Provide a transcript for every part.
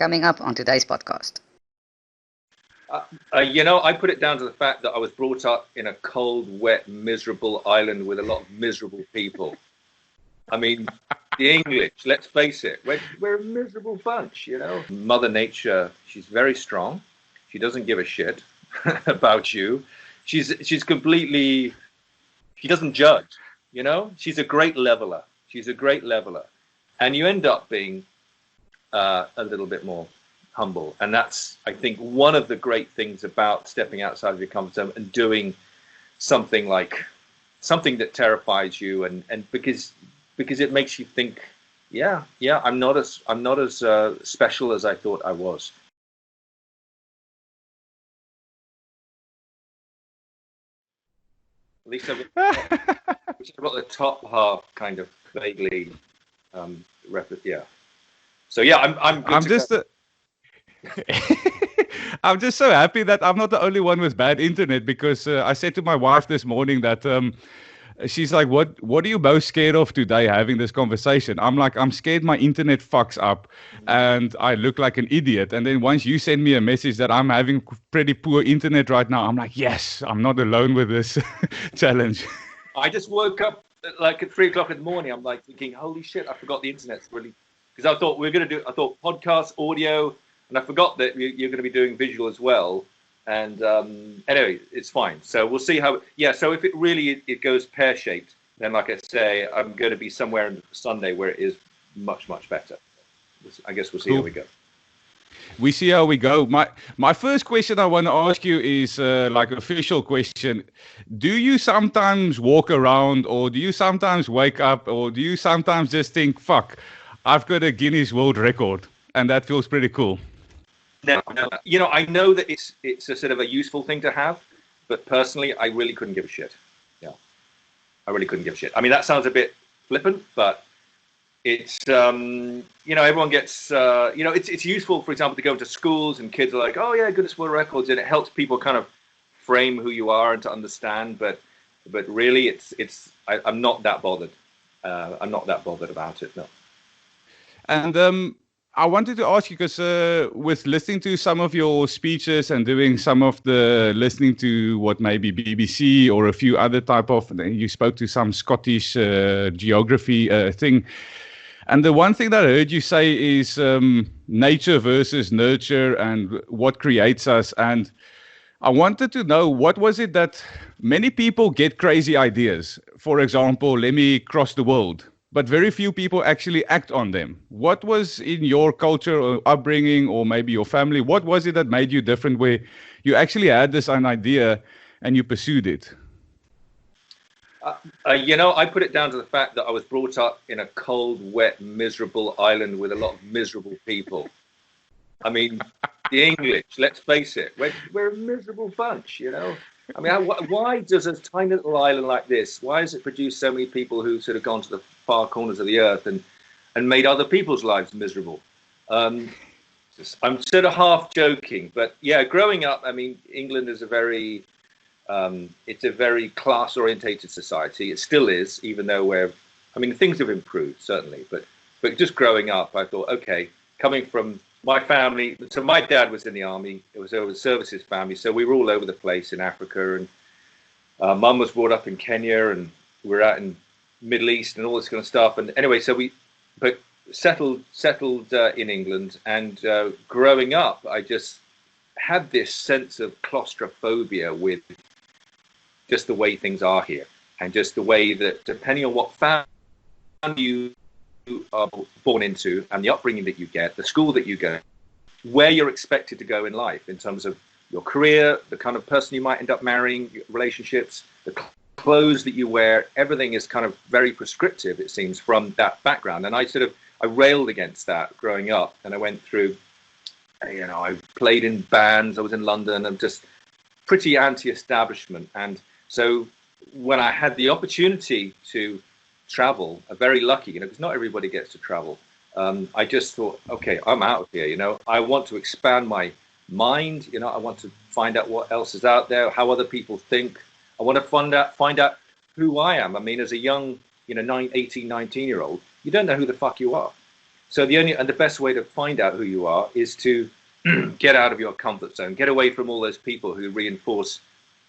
coming up on today's podcast. I put it down to the fact that I was brought up in a cold, wet, miserable island with a lot of miserable people. I mean, the English, let's face it, we're a miserable bunch, Mother Nature, she's very strong. She doesn't give a shit about you. She's completely, she doesn't judge, She's a great leveler. And you end up being a little bit more humble. And that's, I think, one of the great things about stepping outside of your comfort zone and doing something that terrifies you, and because it makes you think, I'm not as special as I thought I was. At least I've got the top half kind of vaguely So I'm good. I'm just so happy that I'm not the only one with bad internet, because I said to my wife this morning that she's like, what are you most scared of today having this conversation? I'm like, I'm scared my internet fucks up and I look like an idiot. And then once you send me a message that I'm having pretty poor internet right now, I'm like, yes, I'm not alone with this challenge. I just woke up at 3 o'clock in the morning. I'm like thinking, holy shit, I forgot the internet's really, because I thought I thought podcast, audio, and I forgot that you're going to be doing visual as well. And anyway, it's fine. So we'll see how. So if it goes pear-shaped, then like I say, I'm going to be somewhere on Sunday where it is much, much better. I guess we'll see how we go. We see how we go. My first question I want to ask you is like an official question. Do you sometimes walk around, or do you sometimes wake up, or do you sometimes just think, fuck, I've got a Guinness World Record, and that feels pretty cool? No. I know that it's a sort of a useful thing to have, but personally, I really couldn't give a shit. Yeah, I really couldn't give a shit. I mean, that sounds a bit flippant, but it's everyone gets it's useful, for example, to go into schools and kids are like, oh yeah, Guinness World Records, and it helps people kind of frame who you are and to understand. But really, I'm not that bothered. I'm not that bothered about it. No. And I wanted to ask you, because with listening to some of your speeches and doing some of the listening to what maybe BBC or a few other type of, you spoke to some Scottish geography thing. And the one thing that I heard you say is nature versus nurture and what creates us. And I wanted to know, what was it that many people get crazy ideas? For example, let me cross the world. But very few people actually act on them. What was in your culture or upbringing, or maybe your family, what was it that made you different, where you actually had an idea and you pursued it? I put it down to the fact that I was brought up in a cold, wet, miserable island with a lot of miserable people. I mean, the English, let's face it, we're a miserable bunch, I mean, why does a tiny little island like this, why has it produced so many people who sort of gone to the far corners of the earth and made other people's lives miserable? I'm sort of half joking, but yeah, growing up, I mean, England is it's a very class-orientated society. It still is, even though things have improved, certainly. But just growing up, I thought, okay, coming from my family, so my dad was in the army. It was a services family, so we were all over the place in Africa, and mum was brought up in Kenya, and we were out in Middle East and all this kind of stuff. And anyway, so we settled in England, and growing up, I just had this sense of claustrophobia with just the way things are here, and just the way that, depending on what family you are born into and the upbringing that you get, the school that you go, where you're expected to go in life in terms of your career, the kind of person you might end up marrying, relationships, the clothes that you wear, everything is kind of very prescriptive, it seems, from that background. And I railed against that growing up, and I went through, I played in bands, I was in London, I'm just pretty anti-establishment. And so when I had the opportunity to travel, I'm very lucky, because not everybody gets to travel. I just thought, okay, I'm out of here, I want to expand my mind, I want to find out what else is out there, how other people think. I want to find out who I am. I mean, as a young, 18, 19-year-old, you don't know who the fuck you are. So the best way to find out who you are is to get out of your comfort zone, get away from all those people who reinforce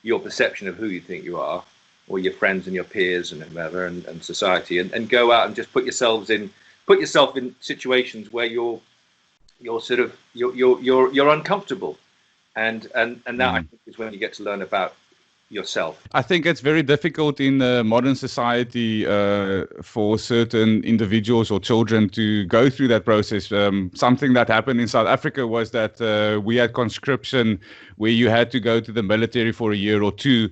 your perception of who you think you are, or your friends and your peers and whoever, and society, and go out and just put yourself in situations where you're uncomfortable, and that I think is when you get to learn about yourself. I think it's very difficult in modern society for certain individuals or children to go through that process. Something that happened in South Africa was that we had conscription where you had to go to the military for a year or two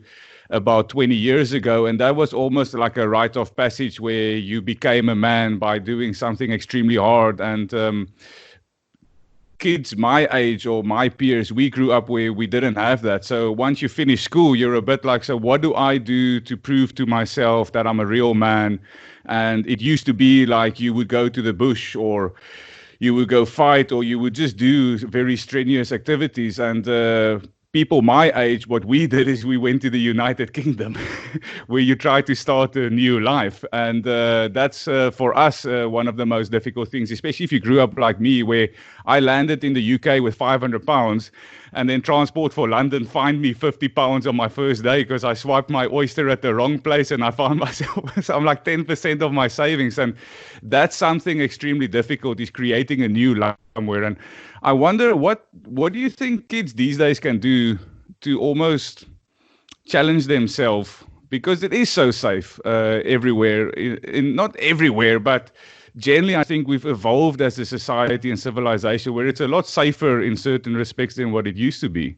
about 20 years ago, and that was almost like a rite of passage where you became a man by doing something extremely hard. And kids my age or my peers, we grew up where we didn't have that. So once you finish school, you're a bit like, so what do I do to prove to myself that I'm a real man? And it used to be like you would go to the bush, or you would go fight, or you would just do very strenuous activities. And people my age, what we did is we went to the United Kingdom, where you try to start a new life. And that's, for us, one of the most difficult things, especially if you grew up like me, where I landed in the UK with 500 pounds, and then Transport for London fined me 50 pounds on my first day because I swiped my oyster at the wrong place, and I found myself, so I'm like 10% of my savings. And that's something extremely difficult, is creating a new life somewhere. And I wonder, what do you think kids these days can do to almost challenge themselves? Because it is so safe everywhere, not everywhere, but generally I think we've evolved as a society and civilization where it's a lot safer in certain respects than what it used to be.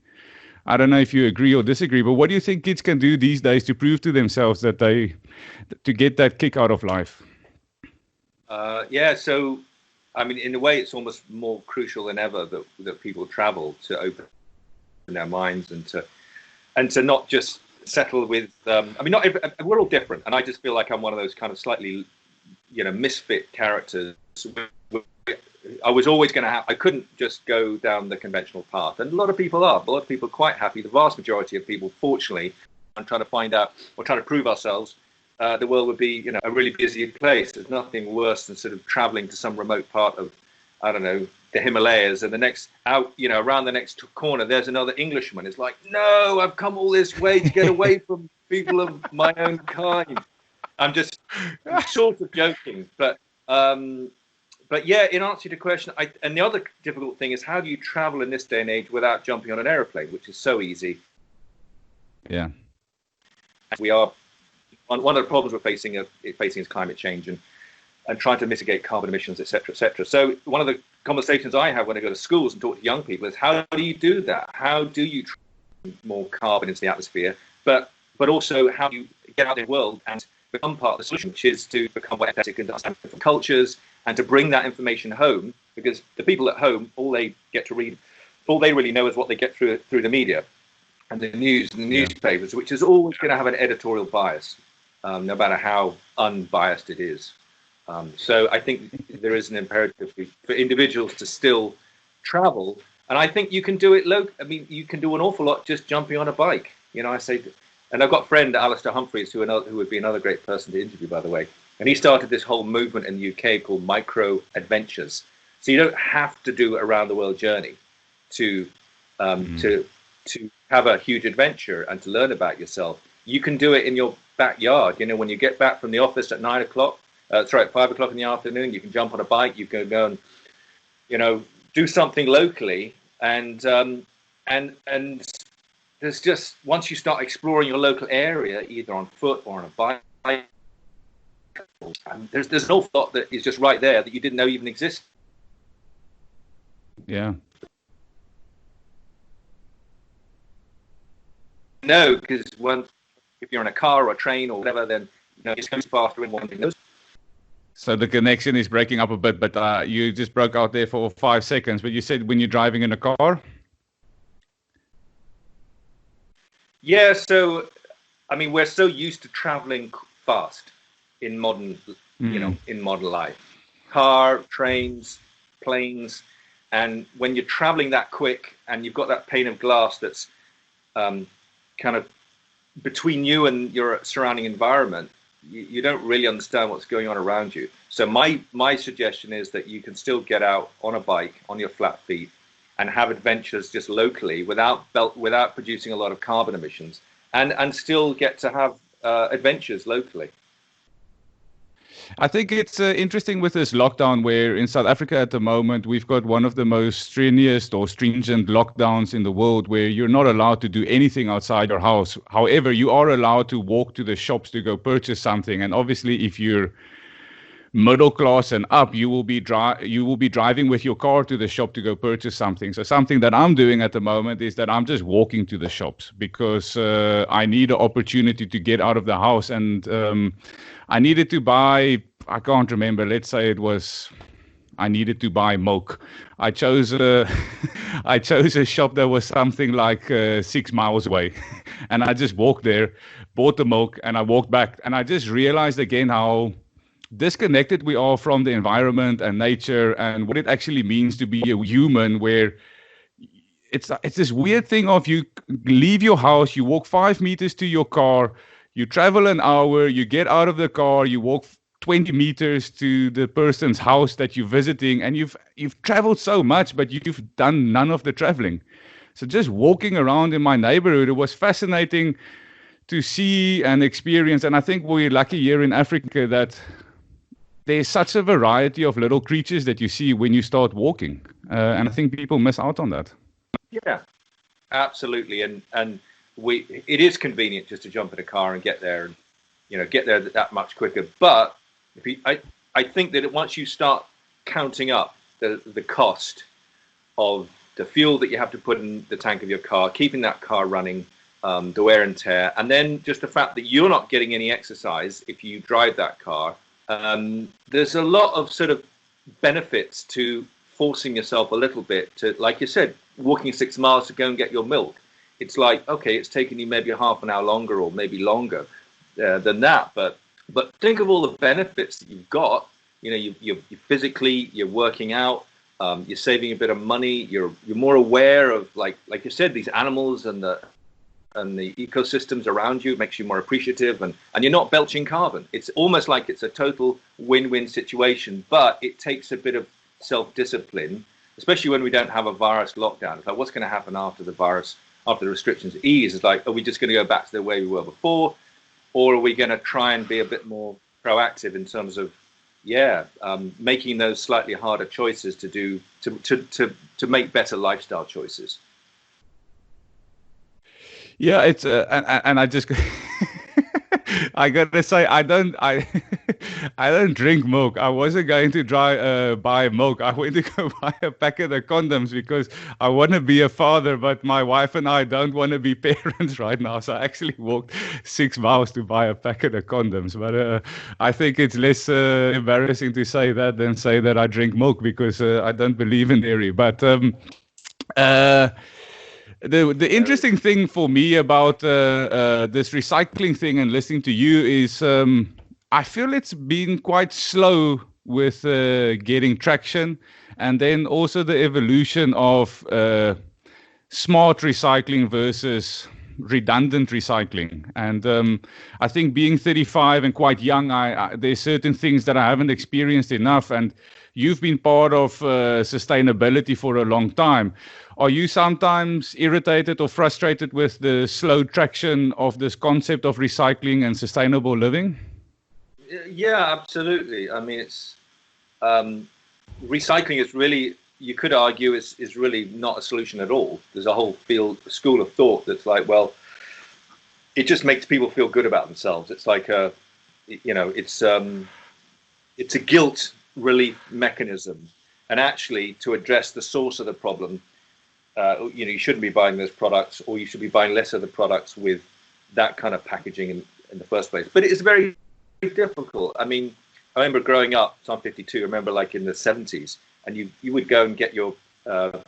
I don't know if you agree or disagree, but what do you think kids can do these days to prove to themselves that to get that kick out of life? So I mean, in a way, it's almost more crucial than ever that people travel to open their minds and to not just settle with. We're all different, and I just feel like I'm one of those kind of slightly, misfit characters. I was always going to have. I couldn't just go down the conventional path, and a lot of people are. A lot of people are quite happy. The vast majority of people, fortunately, are trying to find out or trying to prove ourselves. The world would be, a really busy place. There's nothing worse than sort of traveling to some remote part of, I don't know, the Himalayas, and the next around the next corner, there's another Englishman. It's like, no, I've come all this way to get away from people of my own kind. I'm sort of joking, but yeah, in answer to the question, and the other difficult thing is, how do you travel in this day and age without jumping on an aeroplane, which is so easy? Yeah, we are. One of the problems we're facing is climate change and trying to mitigate carbon emissions, et cetera, et cetera. So one of the conversations I have when I go to schools and talk to young people is, how do you do that? How do you transfer more carbon into the atmosphere? But also, how do you get out in the world and become part of the solution, which is to become more empathetic and understand different cultures, and to bring that information home, because the people at home, all they get to read, all they really know is what they get through the media and the news and the newspapers, which is always going to have an editorial bias. No matter how unbiased it is. So I think there is an imperative for individuals to still travel. And I think you can do it you can do an awful lot just jumping on a bike. I say, and I've got a friend, Alistair Humphreys, who would be another great person to interview, by the way. And he started this whole movement in the UK called micro adventures. So you don't have to do an around the world journey to have a huge adventure and to learn about yourself. You can do it in your backyard. When you get back from the office at 5 o'clock in the afternoon, you can jump on a bike, you can go and do something locally, and there's just, once you start exploring your local area, either on foot or on a bike, there's an awful lot that is just right there that you didn't know even existed. Yeah. No, because if you're in a car or a train or whatever, then it's going faster in one thing. So the connection is breaking up a bit, but you just broke out there for 5 seconds. But you said when you're driving in a car? Yeah, so, we're so used to traveling fast in modern, in modern life. Car, trains, planes, and when you're traveling that quick and you've got that pane of glass that's, kind of between you and your surrounding environment, you don't really understand what's going on around you. So my suggestion is that you can still get out on a bike on your flat feet and have adventures just locally without producing a lot of carbon emissions, and still get to have adventures locally. I think it's interesting with this lockdown where in South Africa at the moment, we've got one of the most strenuous or stringent lockdowns in the world where you're not allowed to do anything outside your house. However, you are allowed to walk to the shops to go purchase something. And obviously, if you're middle class and up, you will be driving with your car to the shop to go purchase something. So something that I'm doing at the moment is that I'm just walking to the shops because I need an opportunity to get out of the house. And I needed to buy, I can't remember, let's say I needed to buy milk. I chose a shop that was something like 6 miles away. And I just walked there, bought the milk, and I walked back. And I just realized again how disconnected we are from the environment and nature and what it actually means to be a human, where it's this weird thing of you leave your house, you walk 5 meters to your car, you travel an hour, you get out of the car, you walk 20 meters to the person's house that you're visiting, and you've traveled so much, but you've done none of the traveling. So just walking around in my neighborhood, it was fascinating to see and experience. And I think we're lucky here in Africa that there's such a variety of little creatures that you see when you start walking. And I think people miss out on that. Yeah, absolutely. And it is convenient just to jump in a car and get there, and get there that much quicker. But I think that once you start counting up the cost of the fuel that you have to put in the tank of your car, keeping that car running, the wear and tear, and then just the fact that you're not getting any exercise if you drive that car, there's a lot of sort of benefits to forcing yourself a little bit to, like you said, walking 6 miles to go and get your milk. It's like, okay, it's taking you maybe half an hour longer or maybe longer than that. But think of all the benefits that you've got. You're physically, you're working out, you're saving a bit of money. You're more aware of, like you said, these animals and the ecosystems around you. It makes you more appreciative, and you're not belching carbon. It's almost like it's a total win-win situation, but it takes a bit of self-discipline, especially when we don't have a virus lockdown. It's like, what's going to happen after the restrictions ease? It's like, are we just going to go back to the way we were before, or are we going to try and be a bit more proactive in terms of making those slightly harder choices to make better lifestyle choices? Yeah, it's and I just I gotta say I don't drink milk. I wasn't going to buy milk. I went to go buy a packet of condoms because I want to be a father, but my wife and I don't want to be parents right now. So I actually walked 6 miles to buy a packet of condoms. But I think it's less embarrassing to say that than say that I drink milk because I don't believe in dairy. But the interesting thing for me about this recycling thing and listening to you is I feel it's been quite slow with getting traction, and then also the evolution of smart recycling versus redundant recycling. And I think being 35 and quite young, there's certain things that I haven't experienced enough, and you've been part of sustainability for a long time. Are you sometimes irritated or frustrated with the slow traction of this concept of recycling and sustainable living? Yeah, absolutely. I mean, it's recycling is really, you could argue, is really not a solution at all. There's a whole school of thought that's like, well, it just makes people feel good about themselves. It's like it's a guilt relief mechanism, and actually to address the source of the problem. You shouldn't be buying those products, or you should be buying less of the products with that kind of packaging in the first place. But it's very difficult. I mean, I remember growing up, so I'm 52, I remember like in the 70s, and you would go and get your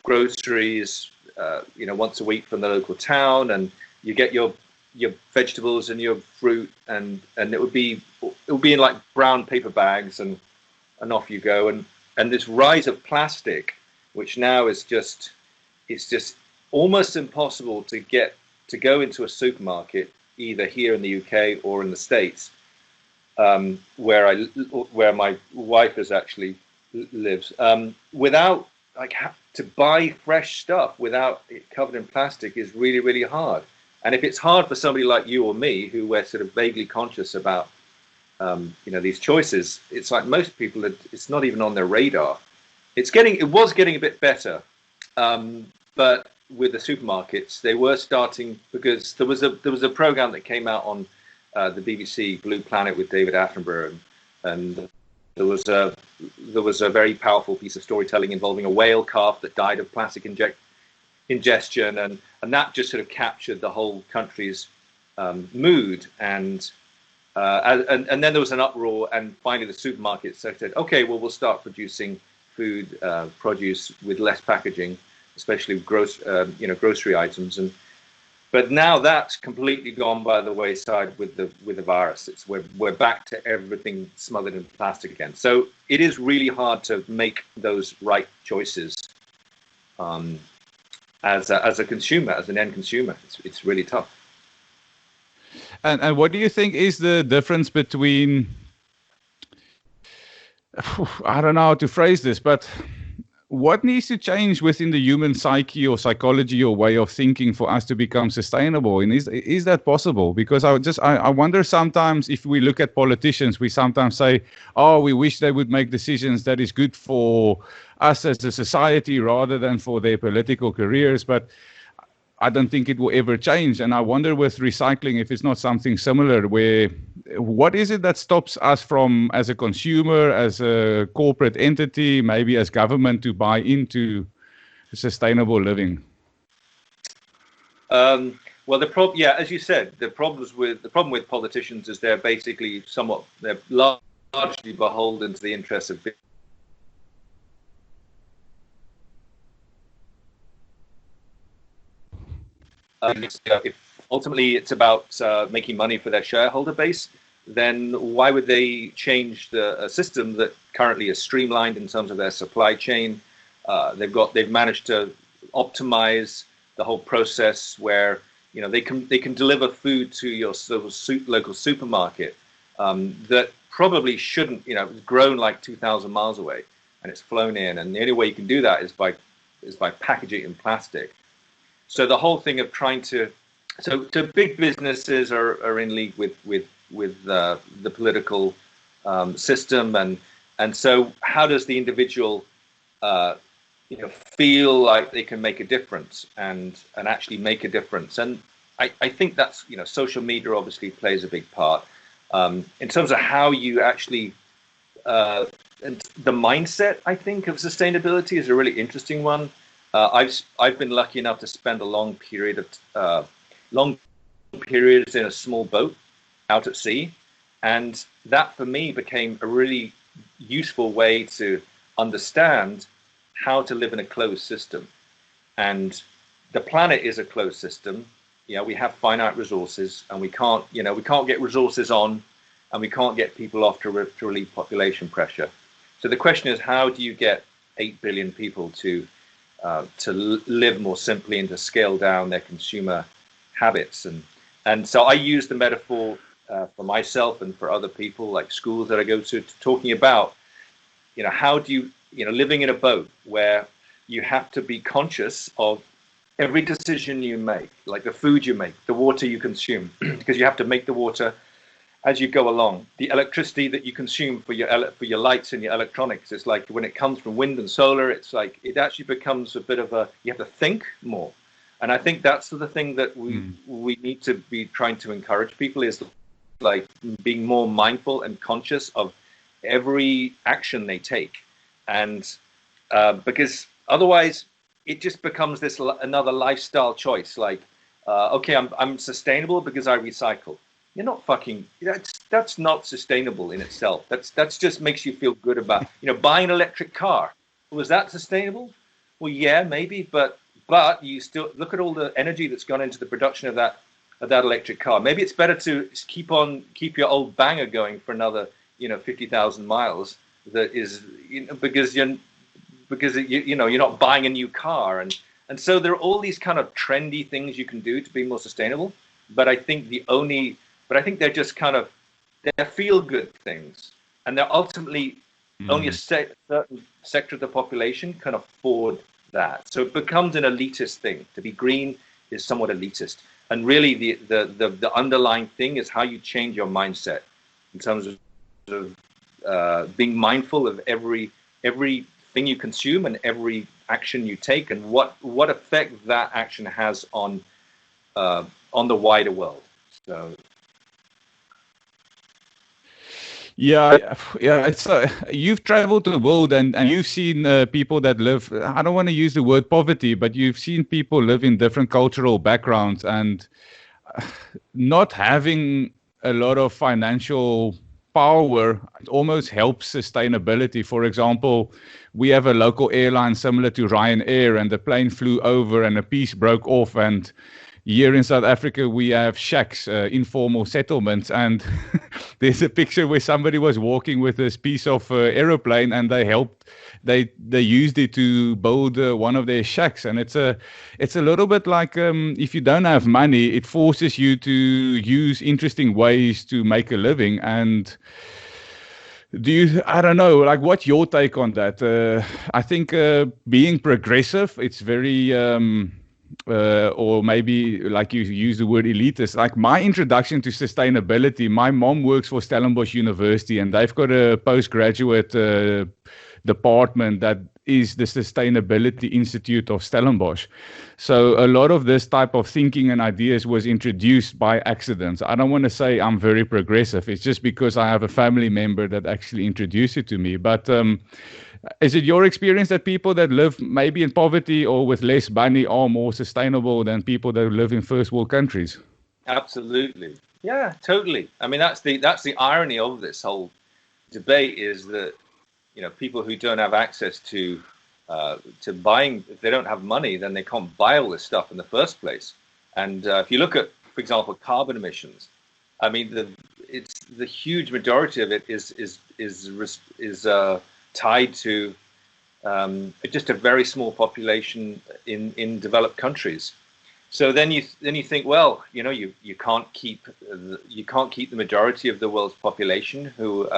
groceries, once a week from the local town, and you get your vegetables and your fruit, and it would be in like brown paper bags, and off you go. And this rise of plastic, which now is just almost impossible to go into a supermarket, either here in the UK or in the States, where my wife is actually lives, without to buy fresh stuff without it covered in plastic is really, really hard. And if it's hard for somebody like you or me, who we're sort of vaguely conscious about, these choices, it's like most people, it's not even on their radar. It was getting a bit better, but with the supermarkets, they were starting, because there was a program that came out on the BBC, Blue Planet, with David Attenborough, and there was a very powerful piece of storytelling involving a whale calf that died of plastic ingestion, and that just sort of captured the whole country's mood, and then there was an uproar, and finally the supermarkets said, okay, well, we'll start producing produce with less packaging, especially grocery items, but now that's completely gone by the wayside with the virus. We're back to everything smothered in plastic again. So it is really hard to make those right choices as a consumer, as an end consumer. It's really tough. And what do you think is the difference between, I don't know how to phrase this, but what needs to change within the human psyche or psychology or way of thinking for us to become sustainable? And is that possible? Because I wonder sometimes, if we look at politicians, we sometimes say, oh, we wish they would make decisions that is good for us as a society rather than for their political careers. But I don't think it will ever change. And I wonder with recycling if it's not something similar, where what is it that stops us from, as a consumer, as a corporate entity, maybe as government, to buy into sustainable living? Well, as you said, the problem with politicians is they're basically they're largely beholden to the interests of if ultimately it's about making money for their shareholder base, then why would they change a system that currently is streamlined in terms of their supply chain? They've managed to optimize the whole process where they can deliver food to your local supermarket that probably shouldn't, it's grown like 2,000 miles away and it's flown in, and the only way you can do that is by packaging it in plastic. So the whole thing of so big businesses are in league with the political system, and so how does the individual feel like they can make a difference and actually make a difference? And I think that's social media obviously plays a big part in terms of how you actually and the mindset, I think, of sustainability is a really interesting one. I've been lucky enough to spend a long periods in a small boat out at sea, and that for me became a really useful way to understand how to live in a closed system. And the planet is a closed system. We have finite resources, and we can't get resources on, and we can't get people off to relieve population pressure. So the question is, how do you get 8 billion people to live more simply and to scale down their consumer habits? And so I use the metaphor for myself and for other people, like schools that I go to, talking about, how do you, living in a boat where you have to be conscious of every decision you make, like the food you make, the water you consume, because you have to make the water as you go along. The electricity that you consume for your lights and your electronics, it's like when it comes from wind and solar, it's like it actually becomes a bit of you have to think more. And I think that's the thing that we need to be trying to encourage people, is like being more mindful and conscious of every action they take. And because otherwise it just becomes another lifestyle choice. Like, okay, I'm sustainable because I recycle. You're not fucking. That's not sustainable in itself. That's just makes you feel good about buying an electric car. Was that sustainable? Well, yeah, maybe, but you still look at all the energy that's gone into the production of that electric car. Maybe it's better to keep your old banger going for another 50,000 miles. That is because you're not buying a new car, and so there are all these kind of trendy things you can do to be more sustainable. But I think they're just kind of they're feel-good things, and they're ultimately only a certain sector of the population can afford that. So it becomes an elitist thing. To be green is somewhat elitist, and really the underlying thing is how you change your mindset in terms of being mindful of everything you consume and every action you take, and what effect that action has on the wider world. So. Yeah. It's you've traveled the world and you've seen people that live. I don't want to use the word poverty, but you've seen people live in different cultural backgrounds, and not having a lot of financial power, it almost helps sustainability. For example, we have a local airline similar to Ryanair, and the plane flew over and a piece broke off, and here in South Africa, we have shacks, informal settlements, and there's a picture where somebody was walking with this piece of aeroplane, and they used it to build one of their shacks. And it's a little bit like if you don't have money, it forces you to use interesting ways to make a living. And I don't know, like, what's your take on that? I think being progressive, it's very or maybe, like you use the word elitist. Like, my introduction to sustainability, my mom works for Stellenbosch University, and they've got a postgraduate department that is the Sustainability Institute of Stellenbosch. So a lot of this type of thinking and ideas was introduced by accidents. I don't want to say I'm very progressive. It's just because I have a family member that actually introduced it to me. But is it your experience that people that live maybe in poverty or with less money are more sustainable than people that live in first world countries? Absolutely. Yeah, totally. I mean, that's the irony of this whole debate, is that, you know, people who don't have access to buying, if they don't have money, then they can't buy all this stuff in the first place. And if you look at, for example, carbon emissions, I mean, the huge majority of it is tied to just a very small population in developed countries. So then you think, well, you know, you can't keep the majority of the world's population who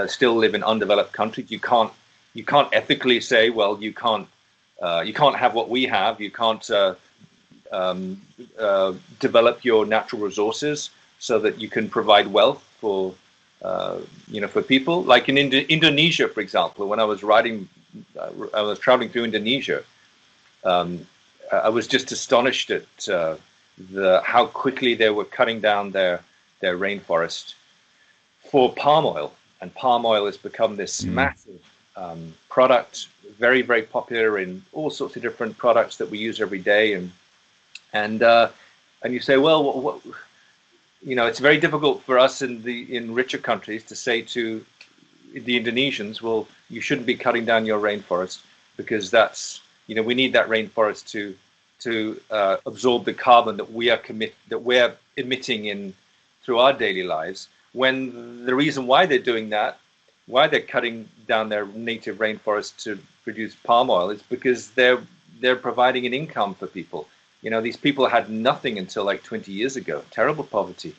still live in undeveloped countries. You can't ethically say, well, you can't have what we have. You can't develop your natural resources so that you can provide wealth for for people. Like in Indonesia, for example, when I was traveling through Indonesia, I was just astonished at how quickly they were cutting down their rainforest for palm oil. And palm oil has become this massive product, very, very popular in all sorts of different products that we use every day. And you say, well, it's very difficult for us in richer countries to say to the Indonesians, well, you shouldn't be cutting down your rainforest, because that's, we need that rainforest to absorb the carbon that we're emitting through our daily lives. When the reason why they're doing that, why they're cutting down their native rainforest to produce palm oil, is because they're providing an income for people. These people had nothing until like 20 years ago, terrible poverty.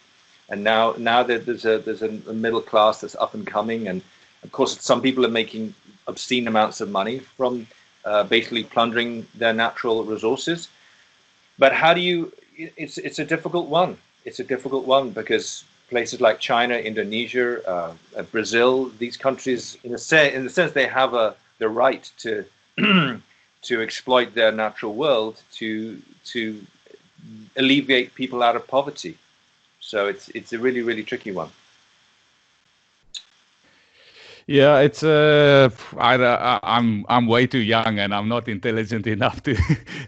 And now there's a middle class that's up and coming. And of course, some people are making obscene amounts of money from basically plundering their natural resources. But it's a difficult one. It's a difficult one because places like China, Indonesia, Brazil, these countries, in the sense, they have the right to to exploit their natural world to alleviate people out of poverty. So it's a really, really tricky one. Yeah, it's I'm way too young and I'm not intelligent enough to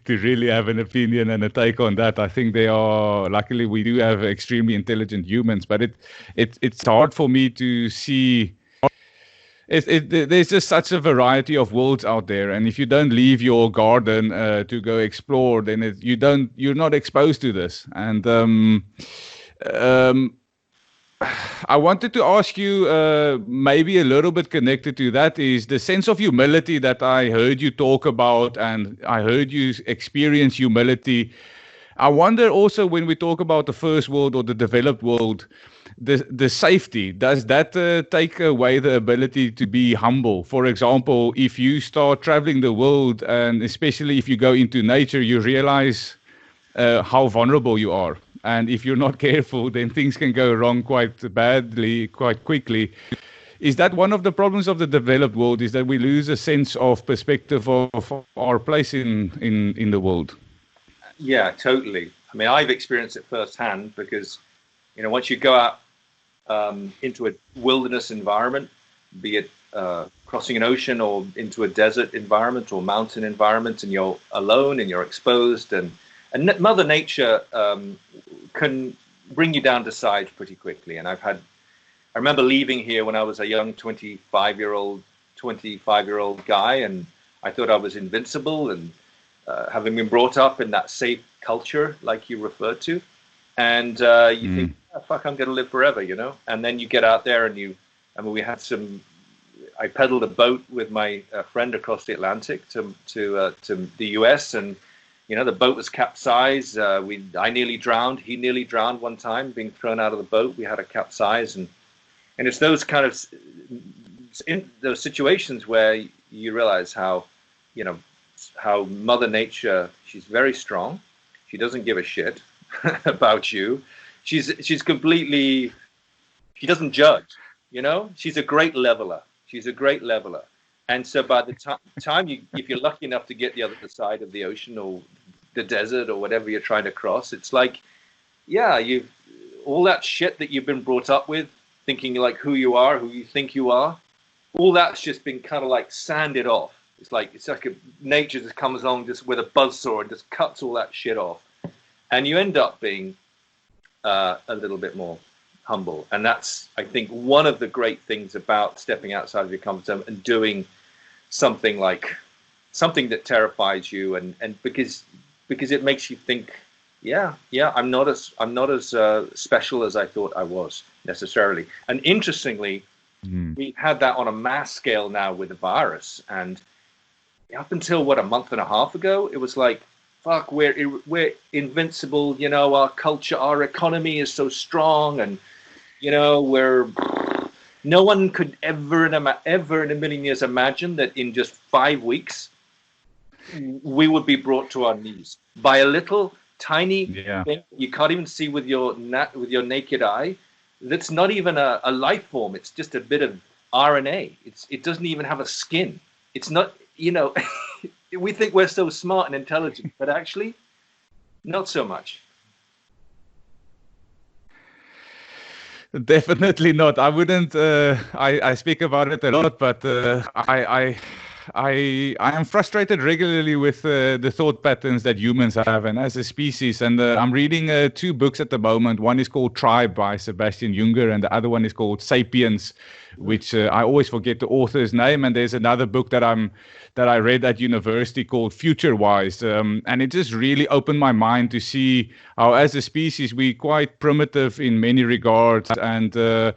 really have an opinion and a take on that. I think luckily we do have extremely intelligent humans, but it's hard for me to see. There's just such a variety of worlds out there, and if you don't leave your garden to go explore, then you're not exposed to this. And I wanted to ask you, maybe a little bit connected to that, is the sense of humility that I heard you talk about, and I heard you experience humility. I wonder also, when we talk about the first world or the developed world, the safety, does that take away the ability to be humble? For example, if you start traveling the world, and especially if you go into nature, you realize how vulnerable you are. And if you're not careful, then things can go wrong quite badly, quite quickly. Is that one of the problems of the developed world, is that we lose a sense of perspective of our place in the world? Yeah, totally. I mean, I've experienced it firsthand because, once you go out into a wilderness environment, be it crossing an ocean or into a desert environment or mountain environment, and you're alone and you're exposed, and Mother Nature can bring you down to size pretty quickly. And I remember leaving here when I was a young 25-year-old guy, and I thought I was invincible, and having been brought up in that safe culture, like you referred to, and you think, oh, fuck, I'm going to live forever, And then you get out there, and I pedaled a boat with my friend across the Atlantic to the US, and the boat was capsized. I nearly drowned. He nearly drowned one time, being thrown out of the boat. We had a capsize, and it's those kind of those situations where you realize how Mother Nature, she's very strong. She doesn't give a shit about you. She's completely, she doesn't judge, She's a great leveler. And so by the time if you're lucky enough to get the other side of the ocean or the desert or whatever you're trying to cross, it's like, yeah, all that shit that you've been brought up with, thinking like who you are, who you think you are, all that's just been kind of like sanded off. It's like nature just comes along just with a buzzsaw and just cuts all that shit off, and you end up being a little bit more humble. And that's, I think, one of the great things about stepping outside of your comfort zone and doing something that terrifies you, and because it makes you think, yeah, I'm not as special as I thought I was necessarily. And interestingly, we've had that on a mass scale now with the virus, and up until a month and a half ago, it was like, fuck, we're invincible, our culture, our economy is so strong, and no one could ever in a million years imagine that in just 5 weeks we would be brought to our knees by a little tiny thing you can't even see with your naked eye. That's not even a life form. It's just a bit of RNA. It doesn't even have a skin. It's not, we think we're so smart and intelligent, but actually not so much. Definitely not. I wouldn't. I speak about it a lot, but I am frustrated regularly with the thought patterns that humans have, and as a species. And I'm reading 2 books at the moment. One is called Tribe by Sebastian Junger, and the other one is called Sapiens, which I always forget the author's name. And there's another book that I read at university called Future Wise, and it just really opened my mind to see how, as a species, we're quite primitive in many regards, and the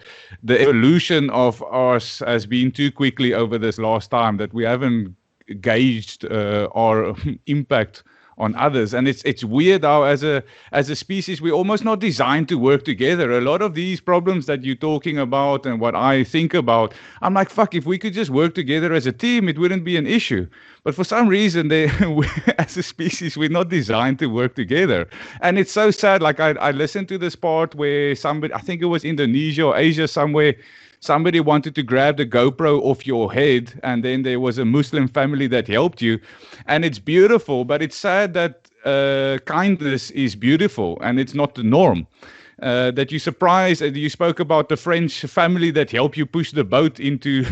evolution of us has been too quickly over this last time that we haven't gauged our impact on others. And it's weird how as a species we're almost not designed to work together. A lot of these problems that you're talking about and what I think about, I'm like, fuck, if we could just work together as a team, it wouldn't be an issue. But for some reason, as a species, we're not designed to work together. And it's so sad. Like I listened to this part where somebody, I think it was Indonesia or Asia somewhere, somebody wanted to grab the GoPro off your head, and then there was a Muslim family that helped you. And it's beautiful, but it's sad that kindness is beautiful and it's not the norm. That you surprised, you spoke about the French family that helped you push the boat into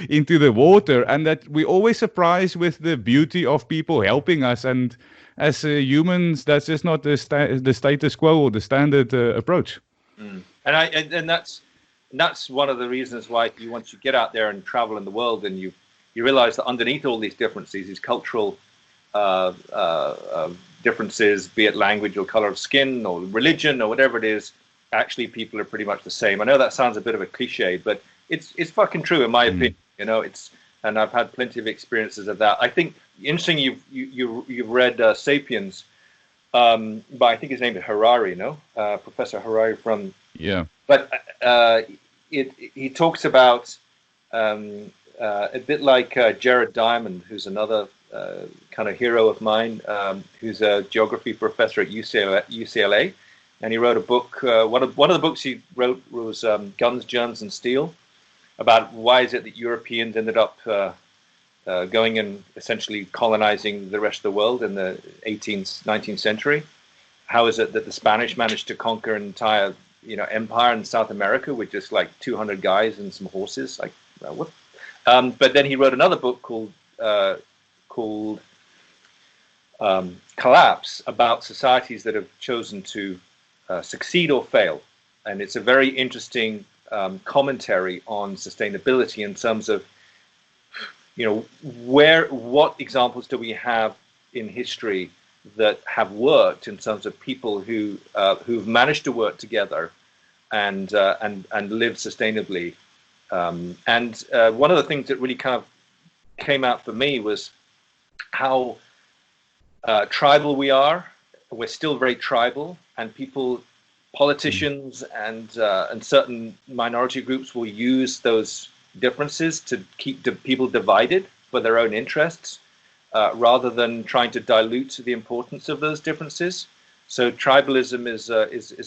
the water, and that we always surprised with the beauty of people helping us. And as humans, that's just not the status quo or the standard approach. And that's one of the reasons why once you get out there and travel in the world, and you realize that underneath all these differences, these cultural differences, be it language or color of skin or religion or whatever it is, actually people are pretty much the same. I know that sounds a bit of a cliche, but it's fucking true in my opinion. And I've had plenty of experiences of that. I think interesting you've read Sapiens, by I think his name is Harari, Professor Harari from Yeah. But he talks about a bit like Jared Diamond, who's another kind of hero of mine, who's a geography professor at UCLA, and he wrote a book. One of the books he wrote was Guns, Germs, and Steel, about why is it that Europeans ended up going and essentially colonizing the rest of the world in the 18th, 19th century. How is it that the Spanish managed to conquer an entire empire in South America with just like 200 guys and some horses? Like what? But then he wrote another book called Collapse, about societies that have chosen to succeed or fail, and it's a very interesting commentary on sustainability in terms of what examples do we have in history that have worked in terms of people who've managed to work together and live sustainably. And one of the things that really kind of came out for me was how tribal we are. We're still very tribal, and politicians and certain minority groups will use those differences to keep people divided for their own interests, rather than trying to dilute the importance of those differences. So tribalism is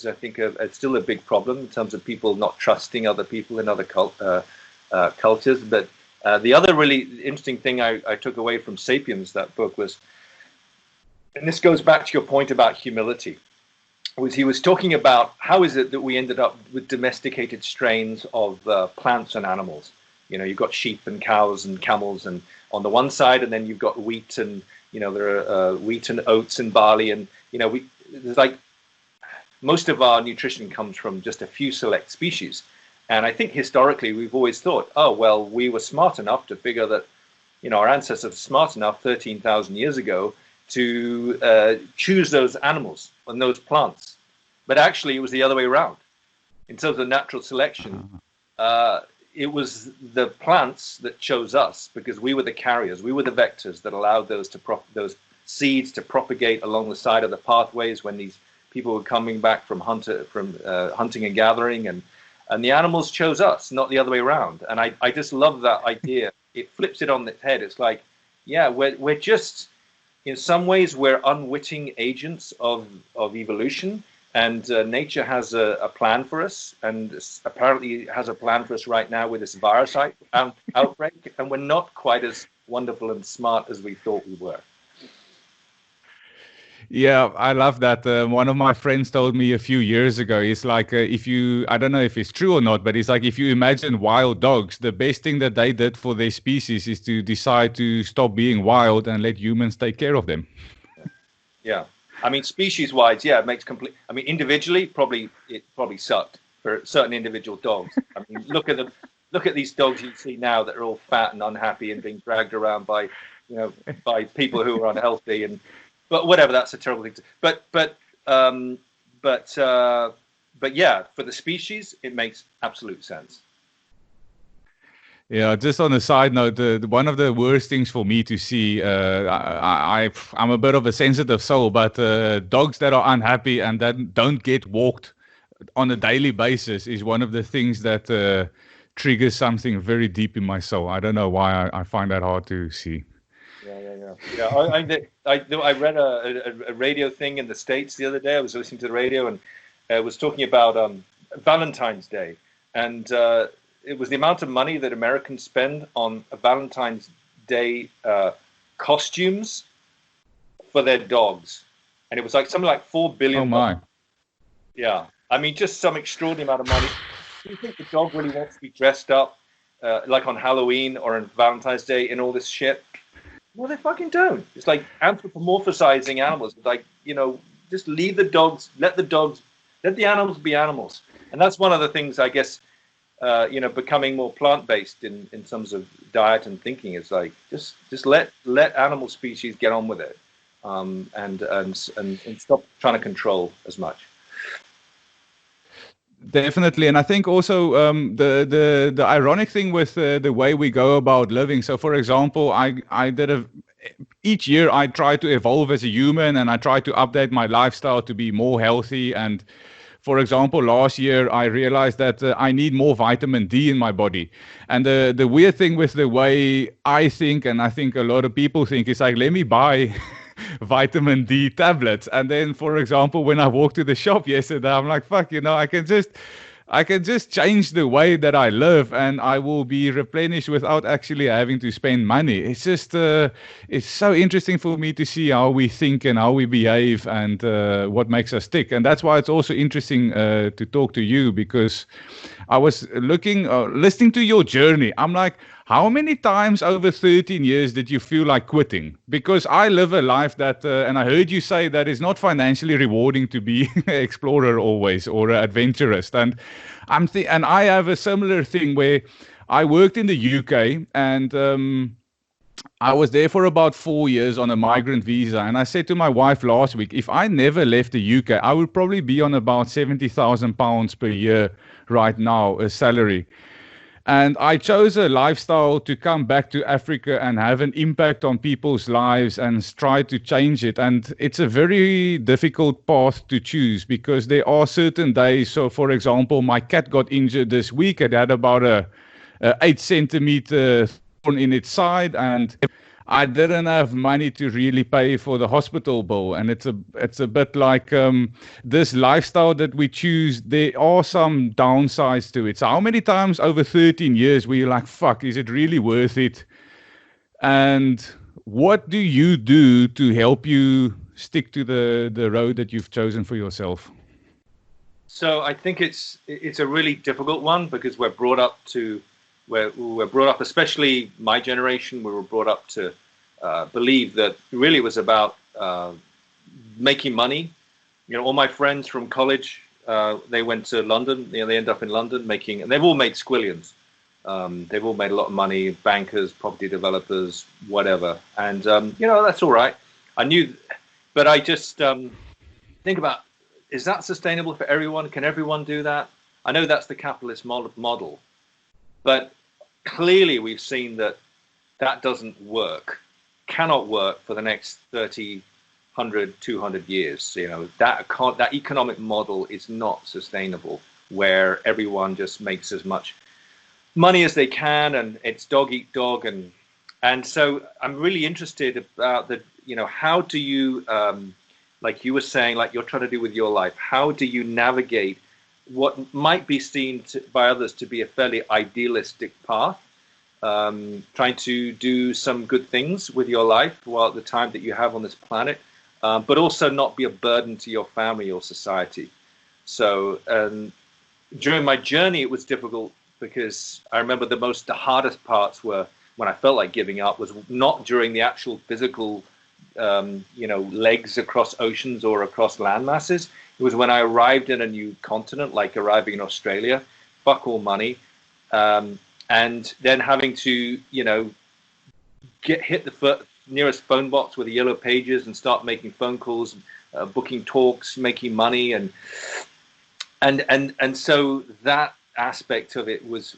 I think still a big problem in terms of people not trusting other people in other cultures. But the other really interesting thing I took away from *Sapiens*, that book, was, and this goes back to your point about humility, was he was talking about how is it that we ended up with domesticated strains of plants and animals. You've got sheep and cows and camels, and on the one side, and then you've got wheat, and there are wheat and oats and barley, and there's like most of our nutrition comes from just a few select species. And I think historically we've always thought, oh well, we were smart enough to figure that our ancestors were smart enough 13,000 years ago to choose those animals and those plants. But actually it was the other way around. In terms of natural selection, it was the plants that chose us, because we were the carriers, we were the vectors that allowed those seeds to propagate along the side of the pathways when these people were coming back from hunting and gathering, and the animals chose us, not the other way around. And I just love that idea. It flips it on its head. It's like, yeah, we're just, in some ways, we're unwitting agents of evolution, and nature has a plan for us, and apparently has a plan for us right now with this virus outbreak, and we're not quite as wonderful and smart as we thought we were. Yeah, I love that. One of my friends told me a few years ago, it's like I don't know if it's true or not, but it's like if you imagine wild dogs, the best thing that they did for their species is to decide to stop being wild and let humans take care of them. Yeah. I mean, species-wise, yeah, it makes complete. I mean, individually, it probably sucked for certain individual dogs. I mean, look at these dogs you see now that are all fat and unhappy and being dragged around by people who are unhealthy, but whatever, that's a terrible thing. But yeah, for the species, it makes absolute sense. Yeah, just on a side note, one of the worst things for me to see, I'm a bit of a sensitive soul, but dogs that are unhappy and that don't get walked on a daily basis is one of the things that triggers something very deep in my soul. I don't know why I find that hard to see. Yeah. I read a radio thing in the States the other day. I was listening to the radio, and it was talking about Valentine's Day, and it was the amount of money that Americans spend on a Valentine's Day costumes for their dogs, and it was like something like $4 billion. Oh my! Yeah, I mean, just some extraordinary amount of money. Do you think the dog really wants to be dressed up like on Halloween or on Valentine's Day in all this shit? No, they fucking don't. It's like anthropomorphizing animals. It's like, just leave the dogs, let the animals be animals. And that's one of the things, I guess, becoming more plant-based in terms of diet and thinking. Is like, just let animal species get on with it, and stop trying to control as much. Definitely, and I think also the ironic thing with the way we go about living. So, for example, each year I try to evolve as a human, and I try to update my lifestyle to be more healthy. And for example, last year I realized that I need more vitamin D in my body. And the weird thing with the way I think, and I think a lot of people think, is like, let me buy vitamin D tablets. And then, for example, when I walked to the shop yesterday, I'm like, fuck, I can just change the way that I live, and I will be replenished without actually having to spend money. It's just, it's so interesting for me to see how we think and how we behave, and what makes us tick. And that's why it's also interesting to talk to you, because I was listening to your journey. I'm like, how many times over 13 years did you feel like quitting? Because I live a life that, and I heard you say that it's not financially rewarding to be an explorer always, or an adventurist. And and I have a similar thing where I worked in the UK, and I was there for about 4 years on a migrant visa. And I said to my wife last week, if I never left the UK, I would probably be on about £70,000 per year right now, a salary. And I chose a lifestyle to come back to Africa and have an impact on people's lives and try to change it. And it's a very difficult path to choose, because there are certain days. So, for example, my cat got injured this week. It had about a 8 centimeter thorn in its side, and I didn't have money to really pay for the hospital bill. And it's a bit like this lifestyle that we choose. There are some downsides to it. So how many times over 13 years were you like, fuck, is it really worth it? And what do you do to help you stick to the road that you've chosen for yourself? So I think it's a really difficult one, because we're brought up, especially my generation, we were brought up to believe that really it was about making money. All my friends from college, they went to London. They end up in London and they've all made squillions. They've all made a lot of money, bankers, property developers, whatever. And, that's all right. I knew, but I just think about, is that sustainable for everyone? Can everyone do that? I know that's the capitalist model, but clearly we've seen that doesn't work, cannot work for the next 30, 100, 200 years. That economic model is not sustainable, where everyone just makes as much money as they can, and it's dog eat dog. And so I'm really interested about how do you, like you were saying, like you're trying to do with your life, how do you navigate what might be seen by others to be a fairly idealistic path, trying to do some good things with your life while at the time that you have on this planet, but also not be a burden to your family or society. So during my journey, it was difficult, because I remember the hardest parts were when I felt like giving up, was not during the actual physical legs across oceans or across land masses. It was when I arrived in a new continent, like arriving in Australia, fuck all money, and then having to, hit the nearest phone box with the yellow pages and start making phone calls, booking talks, making money, and so that aspect of it was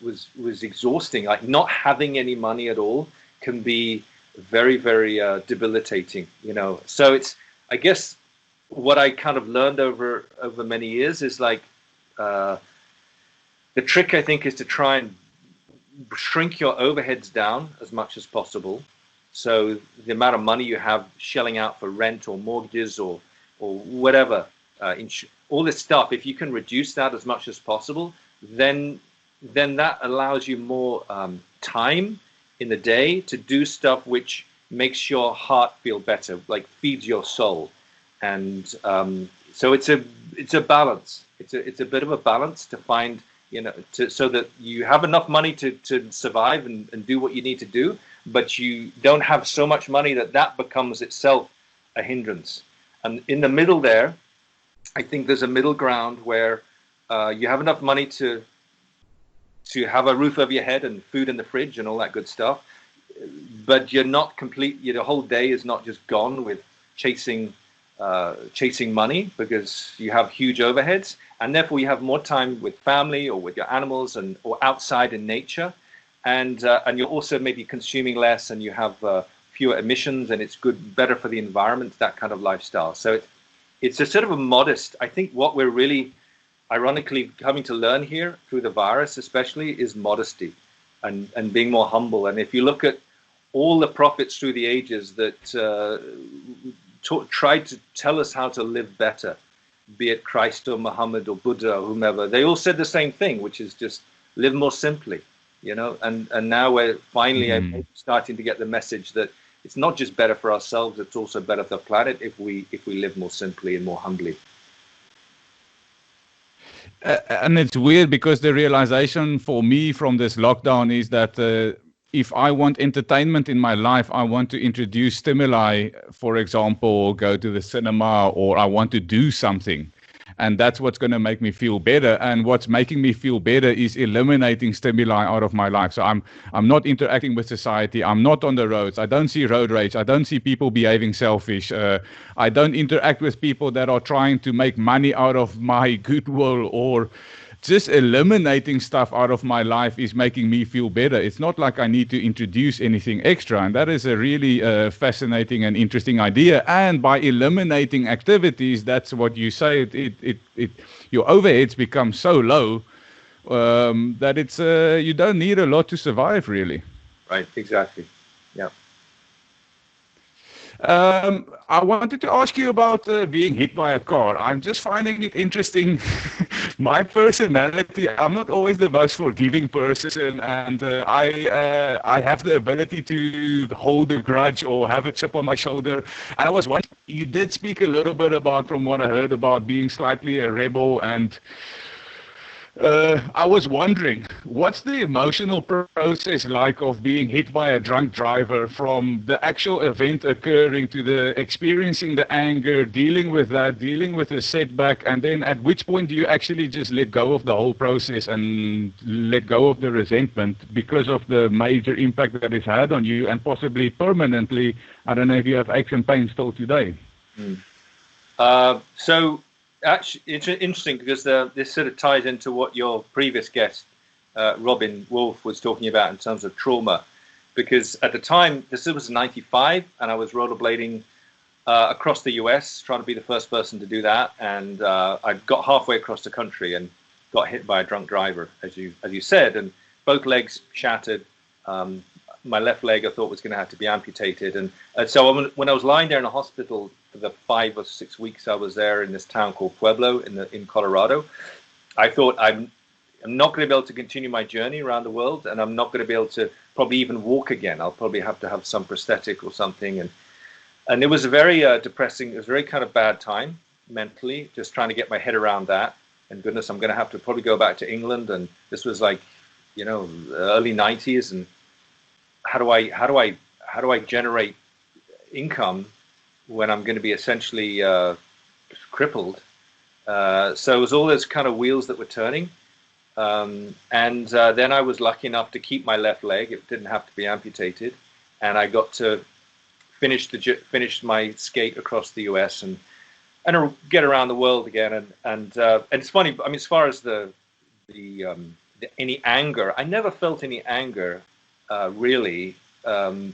exhausting. Like not having any money at all can be very, very debilitating. So it's, I guess, what I kind of learned over many years is like the trick, I think, is to try and shrink your overheads down as much as possible. So the amount of money you have shelling out for rent or mortgages or whatever, all this stuff, if you can reduce that as much as possible, then that allows you more time in the day to do stuff which makes your heart feel better, like feeds your soul. And so it's a balance. It's a bit of a balance to find, so that you have enough money to survive and do what you need to do, but you don't have so much money that becomes itself a hindrance. And in the middle there, I think there's a middle ground where you have enough money to have a roof over your head and food in the fridge and all that good stuff, but you're not complete. The whole day is not just gone with chasing money, because you have huge overheads, and therefore you have more time with family or with your animals or outside in nature, and you're also maybe consuming less, and you have fewer emissions, and it's better for the environment, that kind of lifestyle. So it's a sort of a modest, I think what we're really ironically, coming to learn here through the virus, especially, is modesty and being more humble. And if you look at all the prophets through the ages that tried to tell us how to live better, be it Christ or Muhammad or Buddha or whomever, they all said the same thing, which is just live more simply, and now we're finally starting to get the message that it's not just better for ourselves, it's also better for the planet if we live more simply and more humbly. And it's weird because the realization for me from this lockdown is that if I want entertainment in my life, I want to introduce stimuli, for example, go to the cinema, or I want to do something. And that's what's going to make me feel better. And what's making me feel better is eliminating stimuli out of my life. So I'm not interacting with society. I'm not on the roads. I don't see road rage. I don't see people behaving selfish. I don't interact with people that are trying to make money out of my goodwill, or just eliminating stuff out of my life is making me feel better. It's not like I need to introduce anything extra. And that is a really fascinating and interesting idea. And by eliminating activities, that's what you say, your overheads become so low that it's you don't need a lot to survive, really. Right, exactly. Yeah. I wanted to ask you about being hit by a car. I'm just finding it interesting. My personality, I'm not always the most forgiving person, and I have the ability to hold a grudge or have a chip on my shoulder. And I was wondering, you did speak a little bit about, from what I heard, about being slightly a rebel, and I was wondering, what's the emotional process like of being hit by a drunk driver, from the actual event occurring to the experiencing the anger, dealing with that, dealing with the setback, and then at which point do you actually just let go of the whole process and let go of the resentment because of the major impact that it's had on you and possibly permanently? I don't know if you have aches and pains still today. So actually, it's interesting because this sort of ties into what your previous guest, Robin Wolf, was talking about in terms of trauma. Because at the time, this was 95, and I was rollerblading across the US, trying to be the first person to do that. And I got halfway across the country and got hit by a drunk driver, as you said, and both legs shattered. My left leg I thought was going to have to be amputated. And so when I was lying there in a hospital for the 5 or 6 weeks I was there in this town called Pueblo in Colorado, I thought I'm not going to be able to continue my journey around the world, and I'm not going to be able to probably even walk again. I'll probably have to have some prosthetic or something. And it was a very depressing, it was a very kind of bad time mentally, just trying to get my head around that. And goodness, I'm going to have to probably go back to England. And this was like, early 90s. And how do I generate income when I'm going to be essentially crippled? So it was all those kind of wheels that were turning. And then I was lucky enough to keep my left leg. It didn't have to be amputated. And I got to finish my skate across the US and get around the world again. And it's funny. I mean, as far as the any anger, I never felt any anger really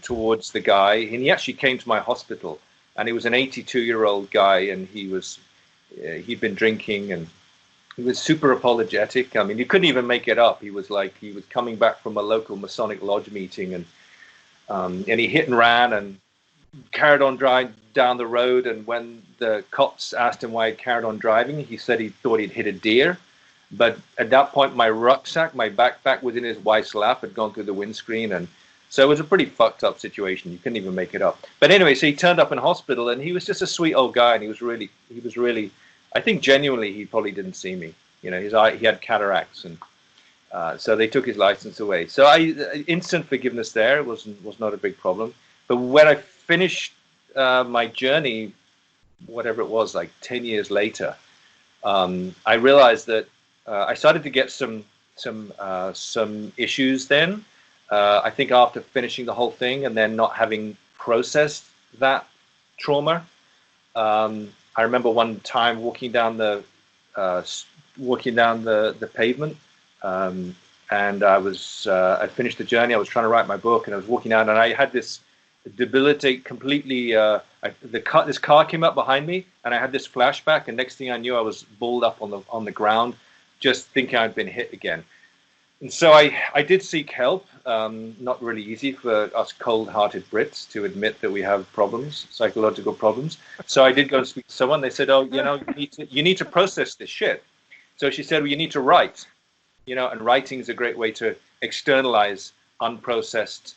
towards the guy. And he actually came to my hospital, and he was an 82-year-old guy, and he'd been drinking, and he was super apologetic. I mean, you couldn't even make it up. He was coming back from a local Masonic lodge meeting, and he hit and ran and carried on driving down the road. And when the cops asked him why he carried on driving, he said he thought he'd hit a deer. But at that point, my rucksack, my backpack was in his wife's lap, had gone through the windscreen. And so it was a pretty fucked up situation. You couldn't even make it up. But anyway, so he turned up in hospital, and he was just a sweet old guy. And he was really, I think genuinely, he probably didn't see me. He had cataracts. And so they took his license away. So instant forgiveness there was not a big problem. But when I finished my journey, whatever it was, like 10 years later, I realized that I started to get some issues then. I think after finishing the whole thing and then not having processed that trauma. I remember one time walking down the pavement, and I finished the journey. I was trying to write my book, and I was walking down, and I had this completely This car came up behind me, and I had this flashback. And next thing I knew, I was balled up on the ground, just thinking I'd been hit again. And so I did seek help. Not really easy for us cold-hearted Brits to admit that we have problems, psychological problems. So I did go and speak to someone. They said, "Oh, you need to process this shit." So she said, "Well, you need to write, and writing is a great way to externalize unprocessed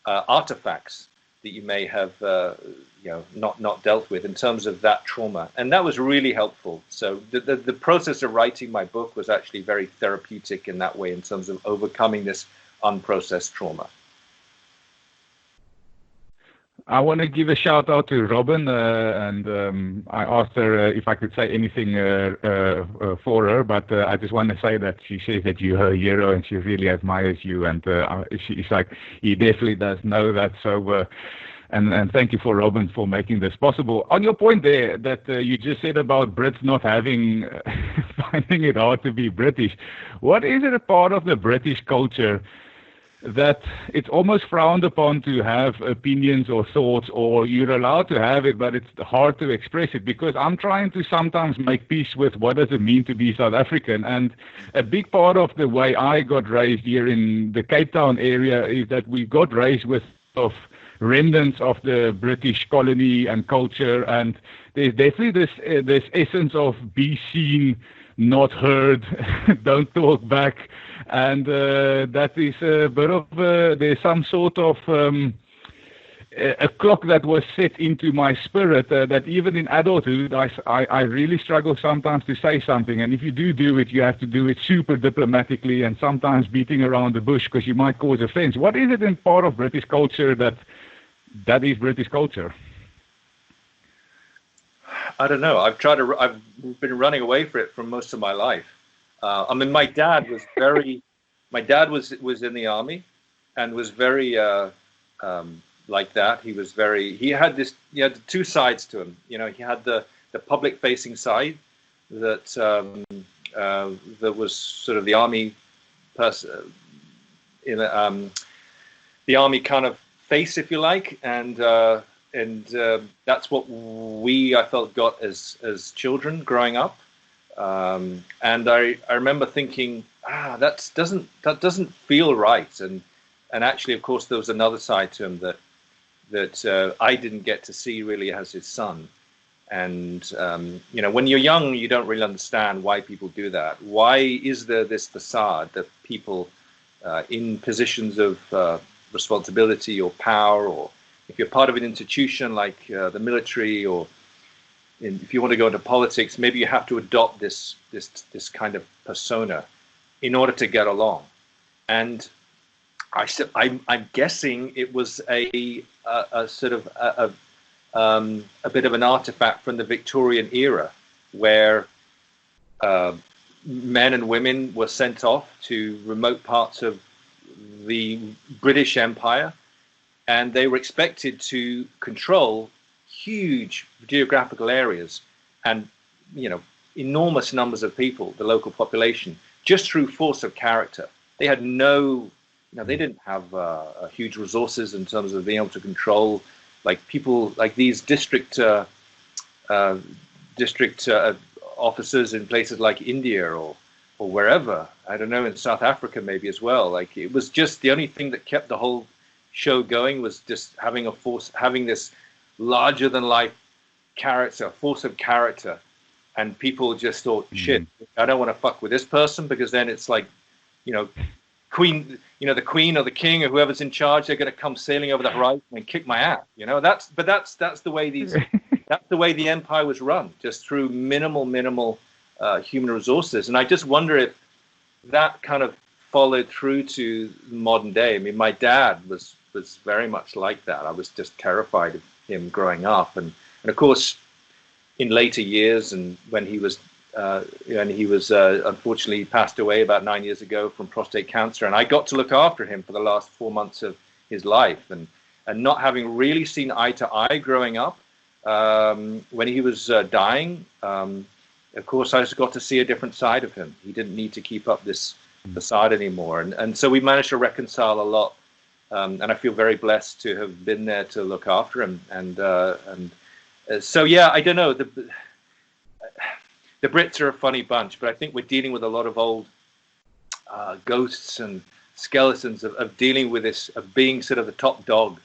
artifacts that you may have, not dealt with in terms of that trauma." And that was really helpful. So the process of writing my book was actually very therapeutic in that way, in terms of overcoming this unprocessed trauma. I want to give a shout out to Robin, and I asked her if I could say anything for her, but I just want to say that she says that you're her hero and she really admires you, and she's like, he definitely does know that. So, and thank you for Robin for making this possible. On your point there that you just said about Brits not having, finding it hard to be British, what is it a part of the British culture that it's almost frowned upon to have opinions or thoughts, or you're allowed to have it, but it's hard to express it? Because I'm trying to sometimes make peace with what does it mean to be South African. And a big part of the way I got raised here in the Cape Town area is that we got raised with remnants of the British colony and culture. And there's definitely this essence of be seen, not heard, don't talk back. And that is a bit of, there's some sort of a clock that was set into my spirit that even in adulthood, I really struggle sometimes to say something. And if you do it, you have to do it super diplomatically and sometimes beating around the bush because you might cause offense. What is it in part of British culture that is British culture? I don't know. I've been running away from it for most of my life. I mean, my dad was in the army and was very like that. He had two sides to him. He had the public facing side that was sort of the army person, the army kind of face, if you like, and that's what I felt got as children growing up. And I remember thinking, that doesn't feel right. And actually, of course, there was another side to him that I didn't get to see really as his son. And when you're young, you don't really understand why people do that. Why is there this facade that people in positions of responsibility or power, or if you're part of an institution like the military, or if you want to go into politics, maybe you have to adopt this kind of persona in order to get along. And I'm guessing it was a sort of a bit of an artifact from the Victorian era, where men and women were sent off to remote parts of the British Empire, and they were expected to control huge geographical areas and enormous numbers of people, the local population, just through force of character. They had they didn't have huge resources in terms of being able to control people like these district officers in places like India or wherever. I don't know, in South Africa maybe as well. It was just the only thing that kept the whole show going was just having this larger than life character, force of character, and people just thought, shit, I don't want to fuck with this person, because then it's like, queen, the queen or the king or whoever's in charge, they're going to come sailing over the horizon and kick my ass. That's the way that's the way the empire was run, just through minimal human resources. And I just wonder if that kind of followed through to modern day. I mean, my dad was very much like that. I was just terrified of him growing up, and of course, in later years, and when he was unfortunately passed away about 9 years ago from prostate cancer, and I got to look after him for the last 4 months of his life, and not having really seen eye to eye growing up, when he was dying, of course, I just got to see a different side of him. He didn't need to keep up this facade anymore, and so we managed to reconcile a lot. And I feel very blessed to have been there to look after him. And So yeah, I don't know. The Brits are a funny bunch, but I think we're dealing with a lot of old ghosts and skeletons of dealing with this, of being sort of the top dog,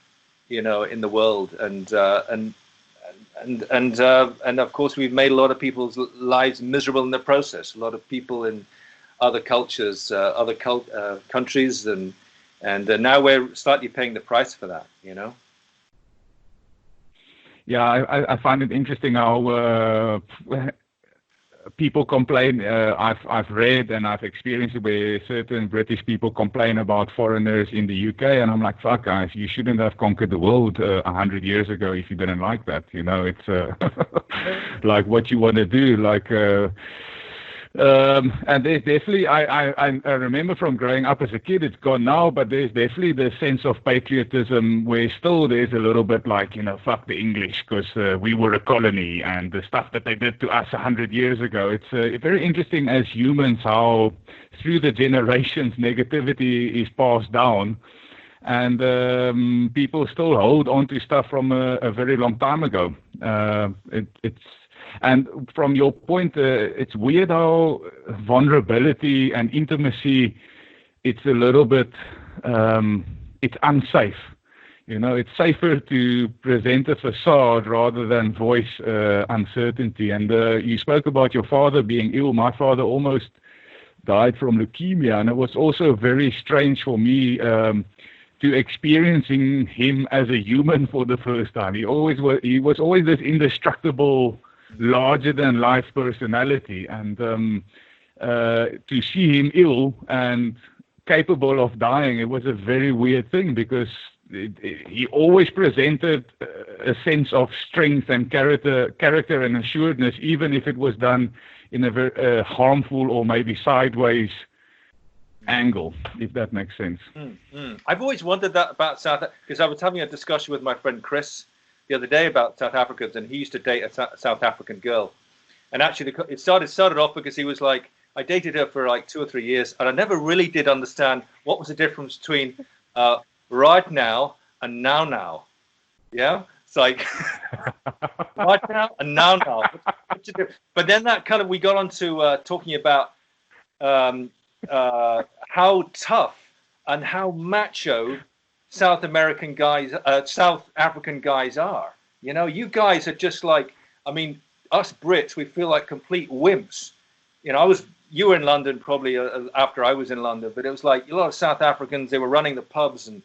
in the world, and of course we've made a lot of people's lives miserable in the process. A lot of people in other cultures, countries, and now we're slightly paying the price for that. Yeah, I find it interesting how people complain. I've read and I've experienced where certain British people complain about foreigners in the UK, and I'm like, fuck guys, you shouldn't have conquered the world 100 years ago if you didn't like that. It's like what you want to do, like. And there's definitely, I remember from growing up as a kid, it's gone now, but there's definitely the sense of patriotism where still there's a little bit like, fuck the English because we were a colony and the stuff that they did to us 100 years ago. It's very interesting as humans how through the generations negativity is passed down, and people still hold on to stuff from a very long time ago. And from your point, it's weird how vulnerability and intimacy, it's a little bit, it's unsafe. It's safer to present a facade rather than voice uncertainty. And you spoke about your father being ill. My father almost died from leukemia, and it was also very strange for me to experiencing him as a human for the first time. He was always this indestructible, larger than life personality, and to see him ill and capable of dying, it was a very weird thing because he always presented a sense of strength and character and assuredness, even if it was done in a very harmful or maybe sideways angle, if that makes sense. I've always wondered that about South Africa, because I was having a discussion with my friend Chris the other day about South Africans, and he used to date a South African girl. And actually, it started off because he was like, I dated her for like 2 or 3 years, and I never really did understand what was the difference between right now and now. Yeah? It's like, right now and now. What's the difference? But then that kind of, we got on to talking about how tough and how macho South African guys are. You guys are just like, I mean, us Brits, we feel like complete wimps. You were in London probably after I was in London, but it was like a lot of South Africans, they were running the pubs and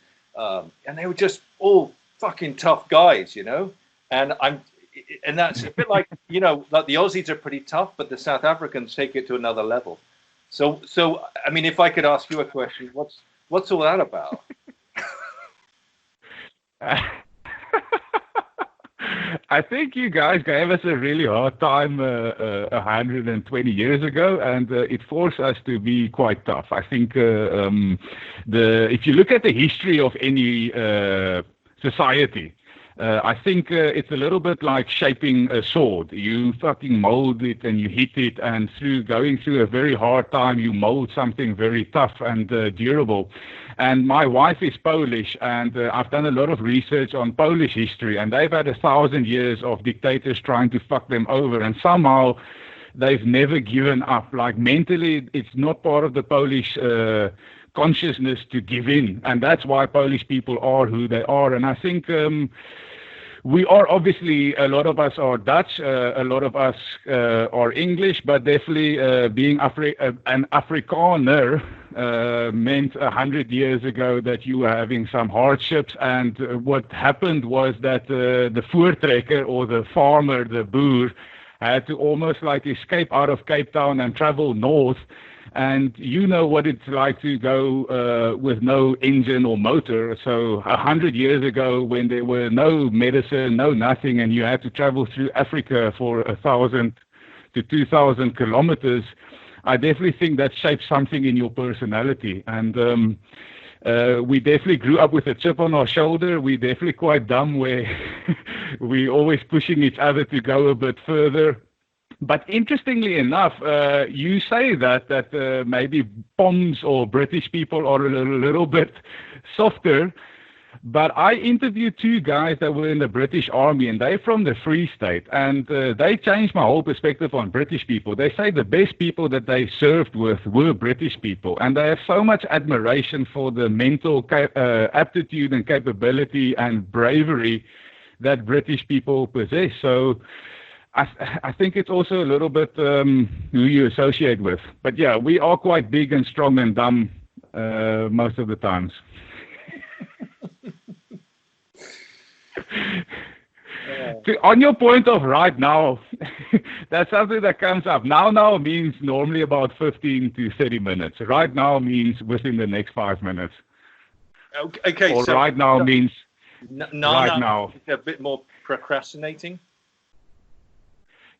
they were just all fucking tough guys, and that's a bit like, like the Aussies are pretty tough, but the South Africans take it to another level. So I mean, if I could ask you a question, what's all that about? I think you guys gave us a really hard time 120 years ago, and it forced us to be quite tough. I think if you look at the history of any society, I think it's a little bit like shaping a sword. You fucking mold it and you hit it, and through going through a very hard time, you mold something very tough and durable. And my wife is Polish, and I've done a lot of research on Polish history, and they've had 1,000 years of dictators trying to fuck them over, and somehow they've never given up. Like mentally, it's not part of the Polish consciousness to give in, and that's why Polish people are who they are. And I think we are obviously, a lot of us are Dutch, a lot of us are English, but definitely being an Afrikaner meant 100 years ago that you were having some hardships, and what happened was that the voortrekker, or the farmer, the boer, had to almost like escape out of Cape Town and travel north. And you know what it's like to go with no engine or motor. So 100 years ago, when there were no medicine, no nothing, and you had to travel through Africa for 1,000 to 2,000 kilometers, I definitely think that shapes something in your personality. And we definitely grew up with a chip on our shoulder. We're definitely quite dumb, where we're always pushing each other to go a bit further. But interestingly enough, you say that maybe Poms or British people are a little bit softer. But I interviewed two guys that were in the British Army, and they're from the Free State, and they changed my whole perspective on British people. They say the best people that they served with were British people, and they have so much admiration for the mental aptitude and capability and bravery that British people possess. So I think it's also a little bit who you associate with. But yeah, we are quite big and strong and dumb most of the times. On your point of right now, that's something that comes up. Now means normally about 15 to 30 minutes. Right now means within the next 5 minutes. Okay, or so right now means right now. A bit more procrastinating.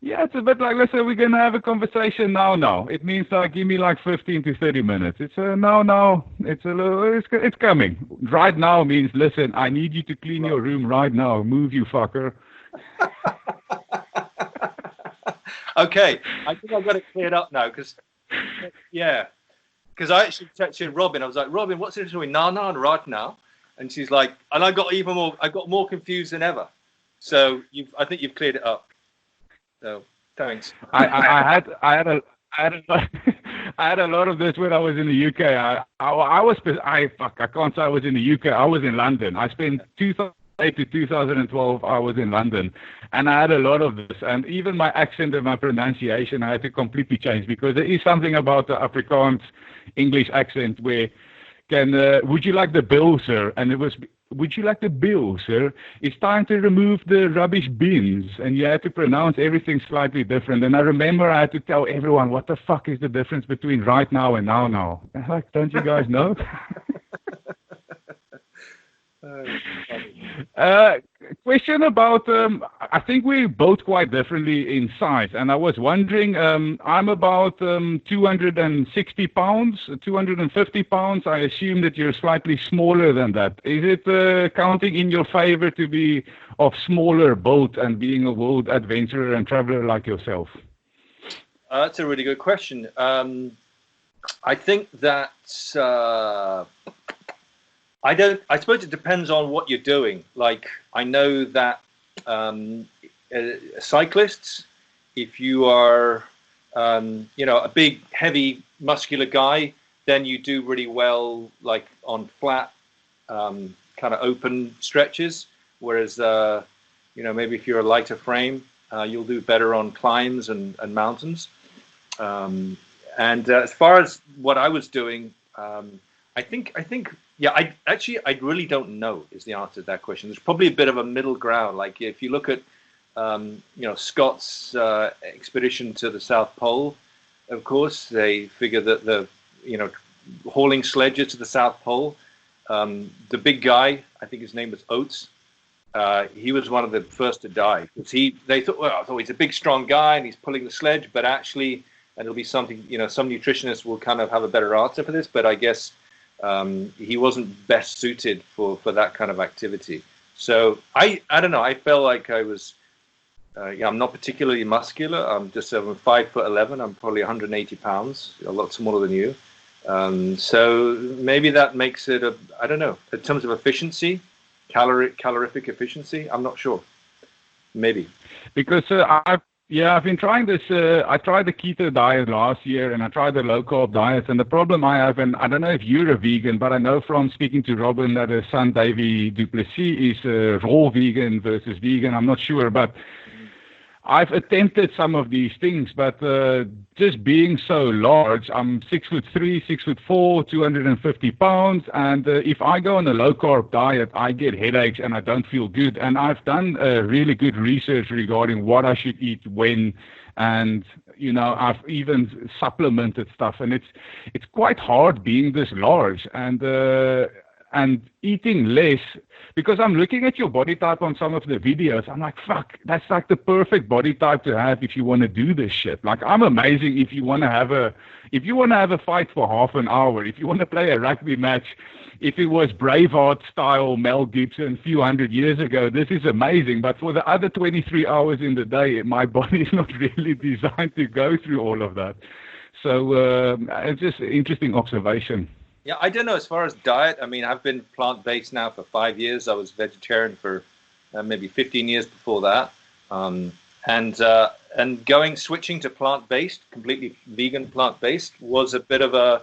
Yeah, it's a bit like, let's say we're going to have a conversation now. It means like, give me like 15 to 30 minutes. It's a now. It's coming. Right now means, listen, I need you to clean your room right now. Move, you fucker. Okay, I think I've got it cleared up now because I actually texted Robin. I was like, Robin, what's it doing? No, right now. And she's like, and I got more confused than ever. So I think you've cleared it up. So thanks. I had a lot of this when I was in the UK. I can't say I was in the UK. I was in London. I spent 2008 to 2012. I was in London, and I had a lot of this. And even my accent and my pronunciation, I had to completely change because there is something about the Afrikaans English accent where would you like the bill, sir? And it was, would you like the bill, sir? It's time to remove the rubbish bins. And you had to pronounce everything slightly different. And I remember I had to tell everyone, what the fuck is the difference between right now and now? I'm like, don't you guys know? Question about, I think we're both quite differently in size, and I was wondering, I'm about 260 pounds, 250 pounds. I assume that you're slightly smaller than that. Is it counting in your favor to be of smaller build and being a world adventurer and traveler like yourself? That's a really good question. I think that I suppose it depends on what you're doing. Like, I know that cyclists, if you are, a big, heavy, muscular guy, then you do really well, like on flat, kind of open stretches. Whereas, maybe if you're a lighter frame, you'll do better on climbs and mountains. And as far as what I was doing, I think. Yeah, I really don't know is the answer to that question. There's probably a bit of a middle ground. Like if you look at, Scott's expedition to the South Pole, of course, they figure that hauling sledges to the South Pole, the big guy, I think his name was Oates, he was one of the first to die. They thought, he's a big, strong guy and he's pulling the sledge, but actually, and it'll be something, some nutritionists will kind of have a better answer for this, but I guess he wasn't best suited for that kind of activity. So I don't know. I felt like I was, I'm not particularly muscular. I'm 5'11". I'm probably 180 pounds, a lot smaller than you. So maybe that makes it I don't know, in terms of efficiency, calorific efficiency. I'm not sure. Maybe. Because I've been trying this. I tried the keto diet last year, and I tried the low-carb diet. And the problem I have, and I don't know if you're a vegan, but I know from speaking to Robin that his son, Davy Duplessis, is raw vegan versus vegan. I'm not sure, but I've attempted some of these things. But just being so large, I'm 6'3", 6'4", 250 pounds. And if I go on a low-carb diet, I get headaches and I don't feel good. And I've done really good research regarding what I should eat when, and I've even supplemented stuff. And it's quite hard being this large and eating less, because I'm looking at your body type on some of the videos. I'm like, fuck, that's like the perfect body type to have if you want to do this shit. Like, I'm amazing if you want to have a fight for half an hour, if you want to play a rugby match, if it was Braveheart style Mel Gibson a few hundred years ago, this is amazing. But for the other 23 hours in the day, my body is not really designed to go through all of that. So it's just an interesting observation. Yeah, I don't know. As far as diet, I mean, I've been plant-based now for 5 years. I was vegetarian for maybe 15 years before that. And switching to plant-based, completely vegan plant-based, was a bit of a,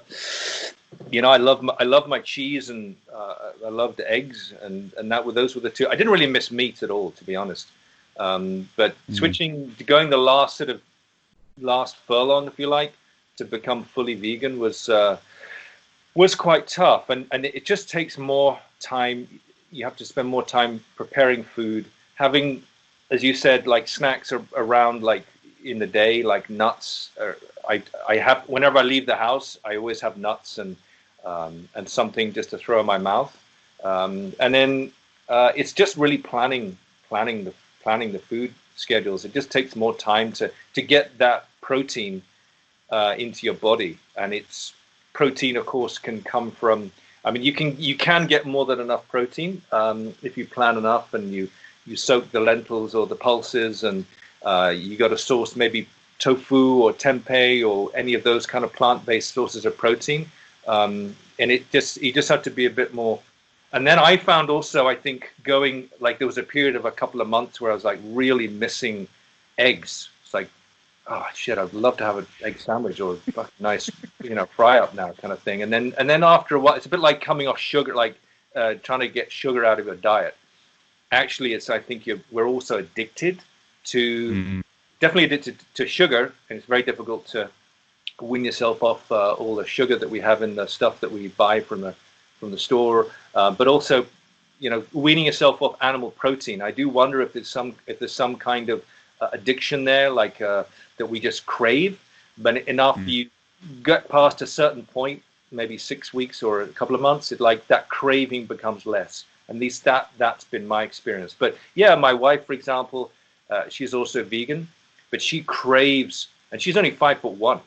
I love my cheese, and I loved eggs, and those were the two. I didn't really miss meat at all, to be honest. But switching, going the last furlong, if you like, to become fully vegan was quite tough, and it just takes more time. You have to spend more time preparing food, having, as you said, like snacks around, like in the day, like nuts. I have, whenever I leave the house, I always have nuts and something just to throw in my mouth. And then it's just really planning the food schedules. It just takes more time to get that protein into your body, and it's protein, of course, can come from. I mean, you can get more than enough protein if you plan enough, and you soak the lentils or the pulses, and you got to source maybe tofu or tempeh or any of those kind of plant-based sources of protein. And you just have to be a bit more. And then I found also, I think, there was a period of a couple of months where I was like really missing eggs. It's like, oh shit, I'd love to have an egg sandwich or a nice, fry up now kind of thing. And then after a while, it's a bit like coming off sugar, like trying to get sugar out of your diet. Actually, I think we're also addicted to, definitely addicted to sugar, and it's very difficult to wean yourself off all the sugar that we have in the stuff that we buy from the store. But also, weaning yourself off animal protein. I do wonder if there's some kind of addiction there, like that we just crave. But enough you get past a certain point, maybe 6 weeks or a couple of months, it's like that craving becomes less. At least that's been my experience. But yeah, my wife, for example, she's also vegan, but she craves, and she's only 5'1",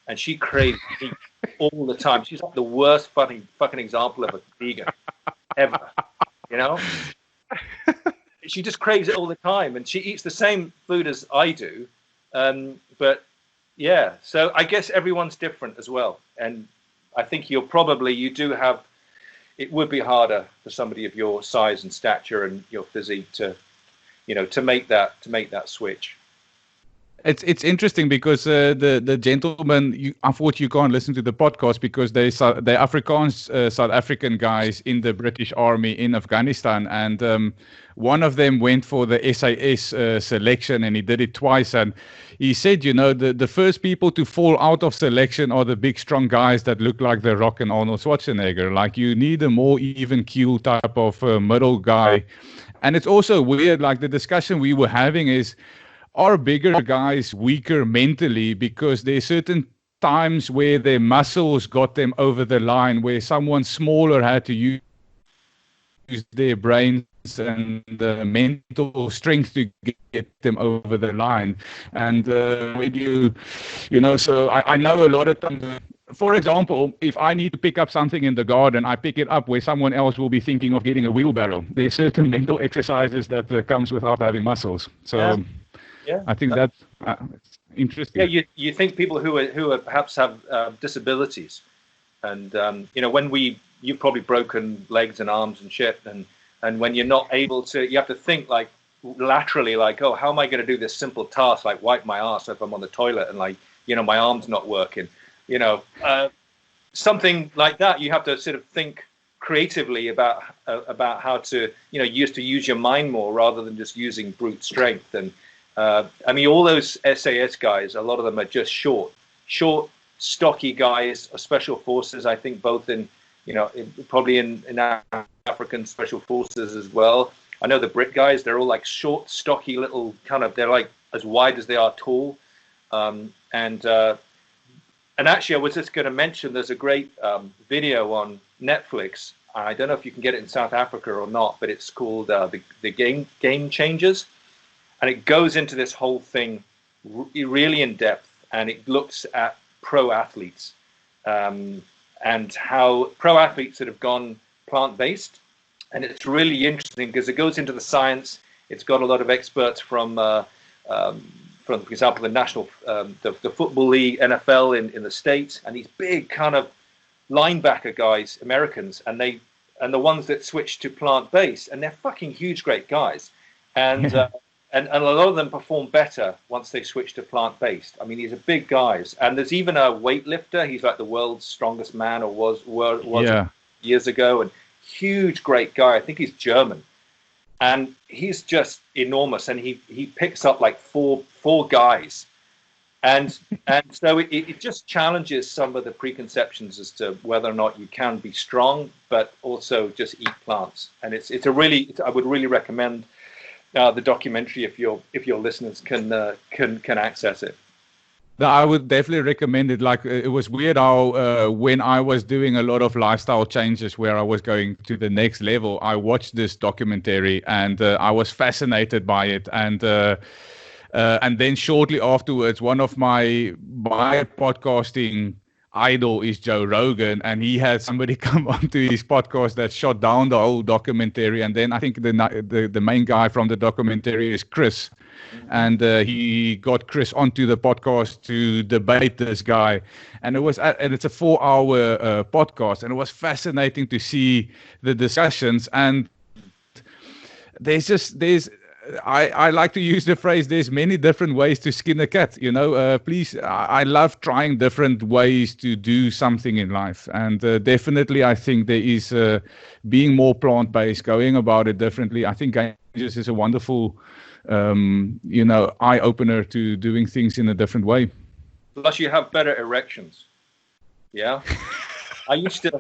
and she craves meat all the time. She's like the worst fucking example of a vegan ever. She just craves it all the time, and she eats the same food as I do. But yeah, so I guess everyone's different as well. And I think you do have, it would be harder for somebody of your size and stature and your physique to make that switch. It's interesting because the gentleman, unfortunately, you can't listen to the podcast because they're Afrikaans, South African guys in the British Army in Afghanistan, and one of them went for the SAS selection, and he did it twice. And he said, the first people to fall out of selection are the big, strong guys that look like The Rock and Arnold Schwarzenegger. Like, you need a more even keel type of middle guy. And it's also weird, like the discussion we were having is, are bigger guys weaker mentally because there's certain times where their muscles got them over the line, where someone smaller had to use their brains and the mental strength to get them over the line. And when so I know a lot of times, for example, if I need to pick up something in the garden, I pick it up where someone else will be thinking of getting a wheelbarrow. There's certain mental exercises that comes without having muscles. So yeah, I think that's interesting. Yeah, you think people who perhaps have disabilities, and when you've probably broken legs and arms and shit, and when you're not able to, you have to think like laterally, like, oh, how am I going to do this simple task, like wipe my ass if I'm on the toilet, and like, my arm's not working, something like that. You have to sort of think creatively about how to, use your mind more rather than just using brute strength. And all those SAS guys, a lot of them are just short, stocky guys, special forces. I think both in probably in African special forces as well. I know the Brit guys, they're all like short, stocky little they're like as wide as they are tall. And actually, I was just going to mention, there's a great video on Netflix. I don't know if you can get it in South Africa or not, but it's called the Game Changers. And it goes into this whole thing really in depth, and it looks at pro athletes and how pro athletes that have gone plant-based. And it's really interesting because it goes into the science. It's got a lot of experts from for example, the National, the Football League, NFL in the States, and these big kind of linebacker guys, Americans, and the ones that switched to plant-based, and they're fucking huge, great guys, and and a lot of them perform better once they switch to plant-based. I mean, these are big guys, and there's even a weightlifter. He's like the world's strongest man, or was years ago, and huge, great guy. I think he's German, and he's just enormous, and he picks up like four guys. And so it just challenges some of the preconceptions as to whether or not you can be strong, but also just eat plants. And I would really recommend the documentary if your listeners can access it. I would definitely recommend it. Like, it was weird how when I was doing a lot of lifestyle changes where I was going to the next level, I watched this documentary and I was fascinated by it. And then shortly afterwards, one of my podcasting idol is Joe Rogan, and he had somebody come onto his podcast that shot down the whole documentary. And then I think the main guy from the documentary is Chris, and he got Chris onto the podcast to debate this guy, and it's a 4-hour podcast, and it was fascinating to see the discussions. And I like to use the phrase, there's many different ways to skin a cat, please. I love trying different ways to do something in life. And definitely, I think there is being more plant-based, going about it differently. I think Ganges is a wonderful, eye-opener to doing things in a different way. Plus, you have better erections. Yeah. I used to,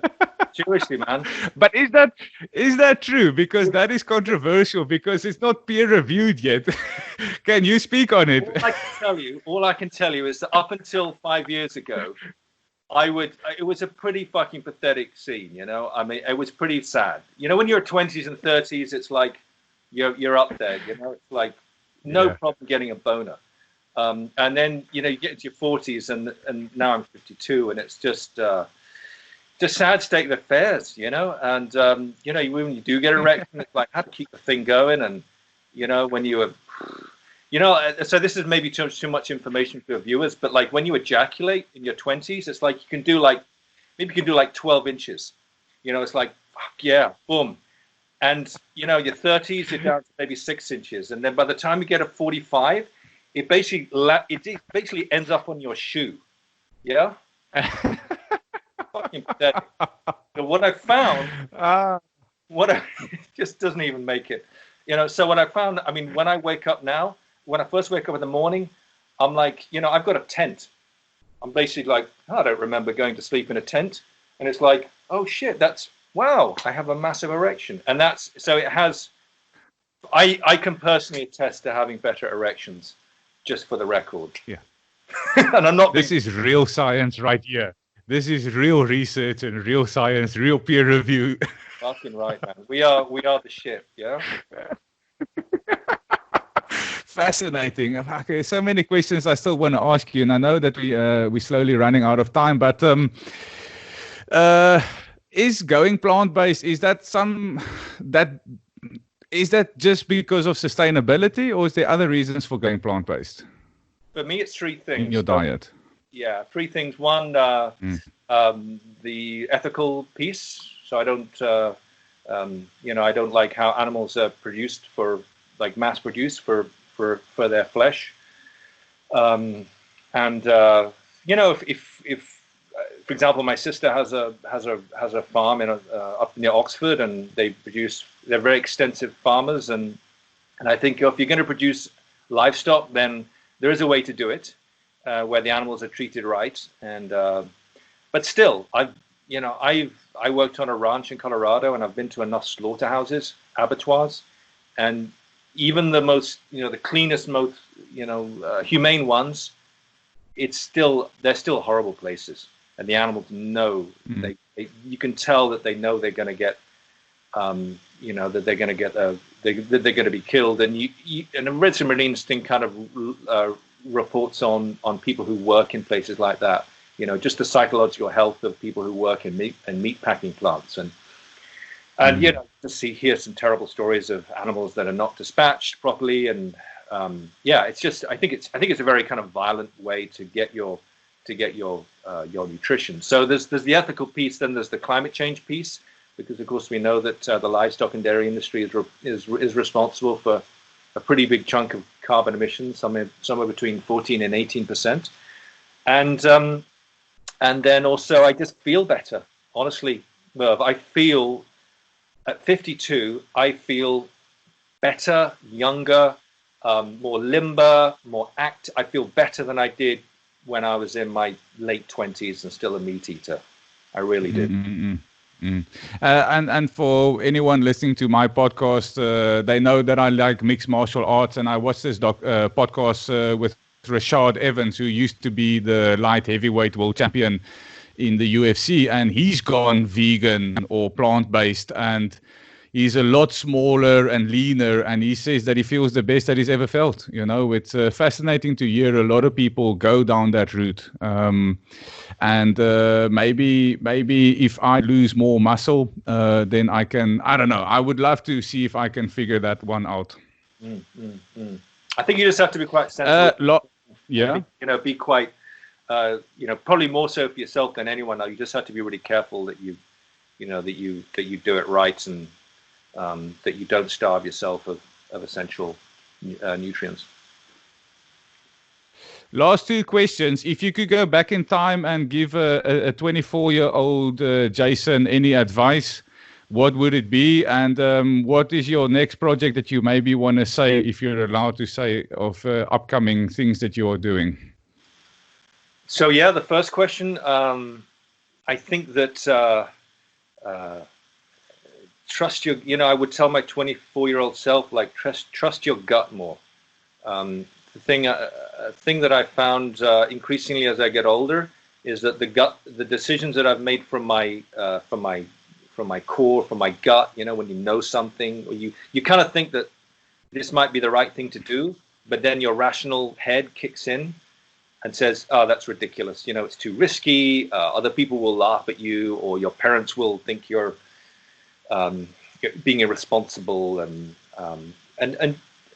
seriously, man. But is that true? Because that is controversial, because it's not peer reviewed yet. Can you speak on it? All I can tell you is that up until 5 years ago, it was a pretty fucking pathetic scene, I mean, it was pretty sad. When you're 20s and 30s, it's like you're up there, it's like no problem getting a boner. And then, you get into your 40s and now I'm 52, and it's just sad state of affairs, and when you do get erection, it's like how to keep the thing going, and when you were, so this is maybe too much information for your viewers, but like when you ejaculate in your 20s, it's like you can do like 12 inches, it's like fuck yeah, boom, and your 30s you're down to maybe 6 inches, and then by the time you get a 45, it basically ends up on your shoe, yeah. Fucking pathetic. So what I found, it just doesn't even make it. So what I found, I mean, when I wake up now, when I first wake up in the morning, I'm like, I've got a tent. I'm basically like, I don't remember going to sleep in a tent. And it's like, oh shit, wow, I have a massive erection. And I can personally attest to having better erections, just for the record. Yeah. And I'm not. This is real science right here. This is real research and real science, real peer review. Fucking right, man. We are the shit, yeah? Fascinating. Okay, so many questions I still want to ask you, and I know that we're slowly running out of time, but is going plant-based, is that just because of sustainability, or is there other reasons for going plant-based? For me, it's 3 things. In your diet? Yeah, 3 things. One, the ethical piece. So I don't, I don't like how animals are produced mass produced for their flesh. If for example, my sister has a farm up near Oxford, and they're very extensive farmers, and I think if you're going to produce livestock, then there is a way to do it. Where the animals are treated right, and but still, I worked on a ranch in Colorado, and I've been to enough slaughterhouses, abattoirs, and even the most, the cleanest, most, humane ones, they're still horrible places, and the animals know you can tell that they know they're going to get, that they're going to get that they're going to be killed, and and I read some really interesting kind of reports on people who work in places like that, just the psychological health of people who work in meat packing plants, and hear some terrible stories of animals that are not dispatched properly, and I think it's a very kind of violent way to get your to get your nutrition. So there's the ethical piece, then there's the climate change piece, because of course we know that the livestock and dairy industry is responsible for a pretty big chunk of carbon emissions, somewhere between 14 and 18%. And then also I just feel better, honestly, Merv. I feel at 52, I feel better, younger, more limber, more active. I feel better than I did when I was in my late 20s and still a meat eater. I really did. Mm-hmm. And for anyone listening to my podcast, they know that I like mixed martial arts, and I watched this podcast with Rashad Evans, who used to be the light heavyweight world champion in the UFC, and he's gone vegan or plant-based, and he's a lot smaller and leaner, and he says that he feels the best that he's ever felt. You know, it's fascinating to hear a lot of people go down that route. And maybe if I lose more muscle, then I can, I don't know. I would love to see if I can figure that one out. I think you just have to be quite sensible. Yeah. Be quite, probably more so for yourself than anyone else. You just have to be really careful that you do it right, and that you don't starve yourself of essential nutrients. Last two questions. If you could go back in time and give a 24-year-old Jason any advice, what would it be? And what is your next project that you maybe want to say, if you're allowed to say, of upcoming things that you are doing? So, yeah, the first question, I think that trust your, I would tell my 24-year-old self, like, trust your gut more. The thing that I found increasingly as I get older is that the decisions that I've made from my core, from my gut, when you know something, or you kind of think that this might be the right thing to do, but then your rational head kicks in and says, oh, that's ridiculous. It's too risky. Other people will laugh at you, or your parents will think you're being irresponsible. And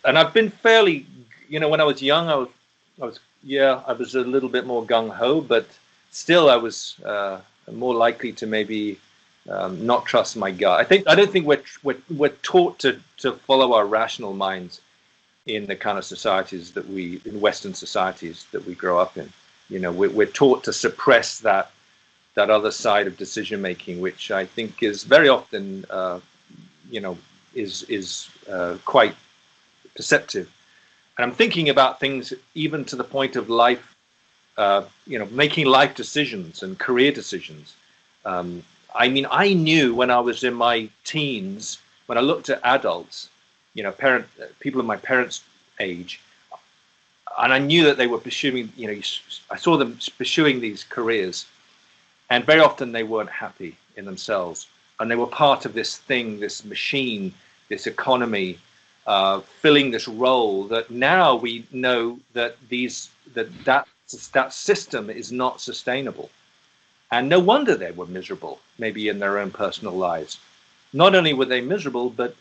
I've been fairly, when I was young, I was a little bit more gung ho, but still I was more likely to maybe not trust my gut. I don't think we're taught to follow our rational minds in the kind of societies in Western societies that we grow up in. We're taught to suppress that other side of decision making, which I think is very often, is quite perceptive. And I'm thinking about things even to the point of life, making life decisions and career decisions. I knew when I was in my teens, when I looked at adults, people of my parents' age, and I knew that they were pursuing, I saw them pursuing these careers, and very often they weren't happy in themselves. And they were part of this thing, this machine, this economy, filling this role that now we know that that system is not sustainable. And no wonder they were miserable, maybe in their own personal lives. Not only were they miserable, but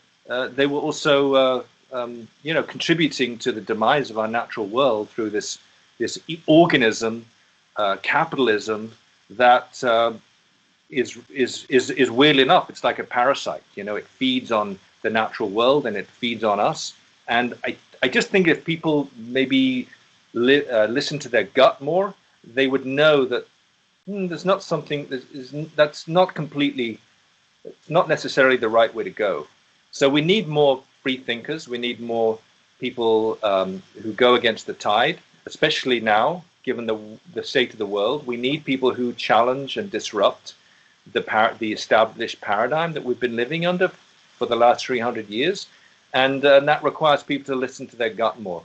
they were also, contributing to the demise of our natural world through this organism, capitalism, that is weirdly enough, it's like a parasite. It feeds on the natural world and it feeds on us. And I just think if people maybe listen to their gut more, they would know that there's not something that's not completely, it's not necessarily the right way to go. So we need more free thinkers. We need more people who go against the tide, especially now, given the state of the world. We need people who challenge and disrupt the established paradigm that we've been living under for the last 300 years. And that requires people to listen to their gut more,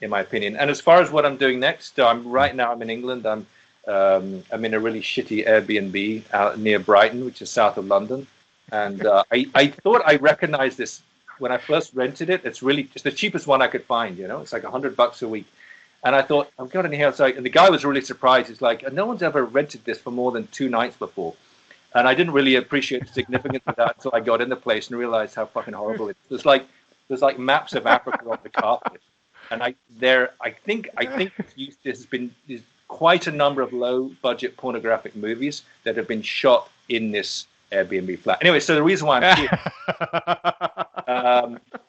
in my opinion. And as far as what I'm doing next, right now I'm in England. I'm in a really shitty Airbnb out near Brighton, which is south of London. And I thought I recognized this when I first rented it. It's the cheapest one I could find, it's like $100 a week. And I thought, I'm going in here. And the guy was really surprised. He's like, no one's ever rented this for more than 2 nights before. And I didn't really appreciate the significance of that until I got in the place and realized how fucking horrible it is. There's like maps of Africa on the carpet. And I think this has been quite a number of low-budget pornographic movies that have been shot in this Airbnb flat. Anyway, so the reason why I'm here,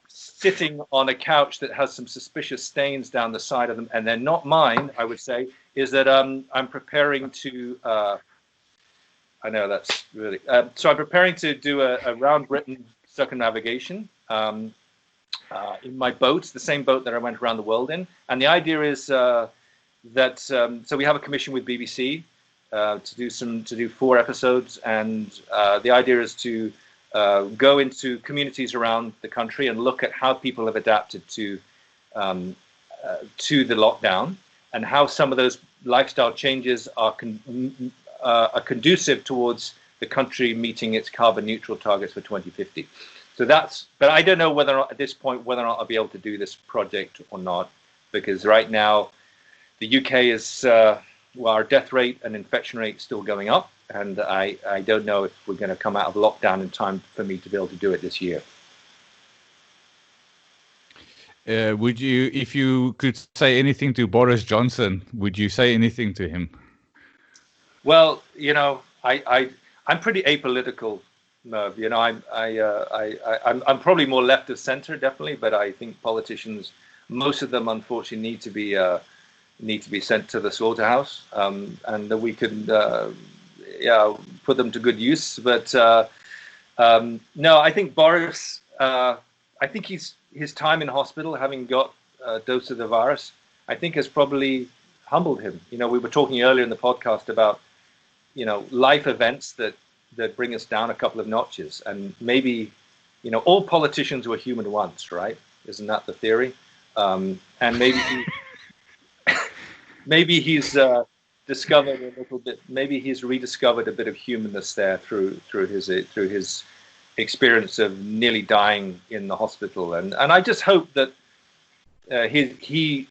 sitting on a couch that has some suspicious stains down the side of them, and they're not mine, I would say, is that I'm preparing to. I know that's really. So I'm preparing to do a round Britain circumnavigation in my boat, the same boat that I went around the world in, and the idea is. So we have a commission with BBC to do 4 episodes, and the idea is to go into communities around the country and look at how people have adapted to the lockdown and how some of those lifestyle changes are conducive towards the country meeting its carbon neutral targets for 2050. So but I don't know whether or not, at this point, whether or not I'll be able to do this project or not, because right now. The UK is, our death rate and infection rate is still going up, and I don't know if we're going to come out of lockdown in time for me to be able to do it this year. Would you, if you could say anything to Boris Johnson, would you say anything to him? Well, I'm pretty apolitical, Merv. I'm probably more left of centre, definitely, but I think politicians, most of them, unfortunately, need to be sent to the slaughterhouse, and that we can put them to good use. But no, I think Boris, I think his time in hospital, having got a dose of the virus, I think has probably humbled him. We were talking earlier in the podcast about, life events that bring us down a couple of notches, and maybe, all politicians were human once, right? Isn't that the theory? And maybe he's discovered a little bit. Maybe he's rediscovered a bit of humanness there through his experience of nearly dying in the hospital. And I just hope that he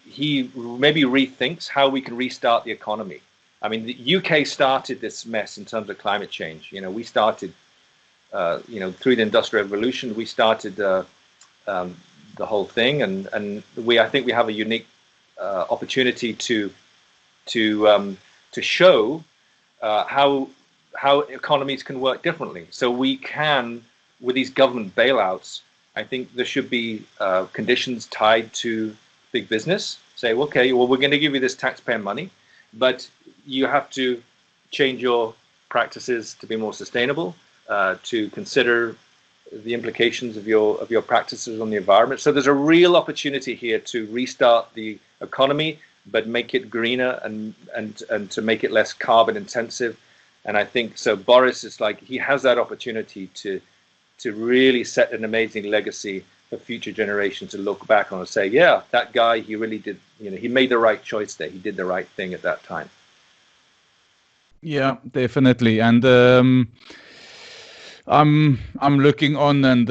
maybe rethinks how we can restart the economy. I mean, the UK started this mess in terms of climate change. We started, through the Industrial Revolution, we started the whole thing, and I think we have a unique opportunity to show how economies can work differently. So we can, with these government bailouts, I think there should be conditions tied to big business. Say, okay, well, we're going to give you this taxpayer money, but you have to change your practices to be more sustainable, to consider the implications of your practices on the environment. So there's a real opportunity here to restart the economy, but make it greener and to make it less carbon intensive. And I think so. Boris is he has that opportunity to really set an amazing legacy for future generations to look back on and say, yeah, that guy, he really did. He made the right choice there. He did the right thing at that time. Yeah, definitely. And I'm looking on, and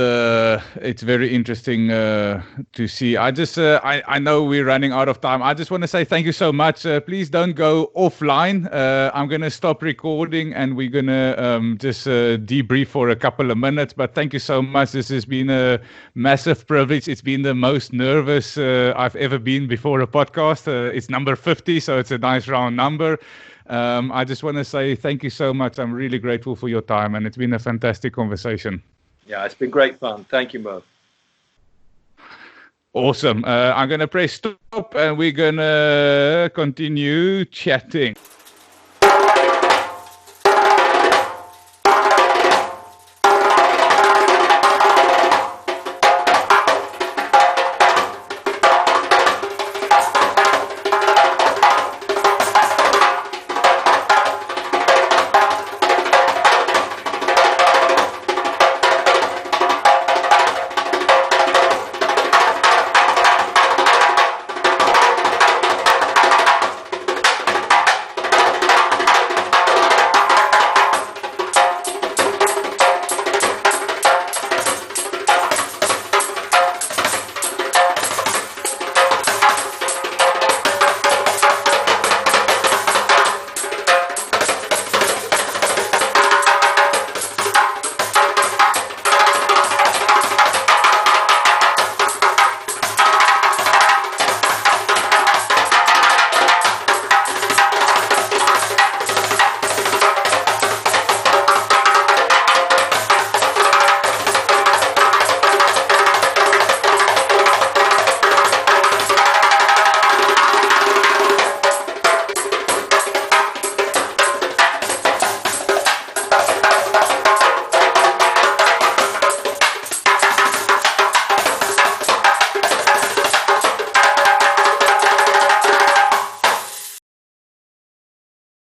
it's very interesting to see. I know we're running out of time. I just want to say thank you so much. Please don't go offline. I'm going to stop recording, and we're going to just debrief for a couple of minutes. But thank you so much. This has been a massive privilege. It's been the most nervous I've ever been before a podcast. It's number 50, so it's a nice round number. I just want to say thank you so much. I'm really grateful for your time, and it's been a fantastic conversation. Yeah, it's been great fun. Thank you, Mo. Awesome. I'm going to press stop, and we're going to continue chatting.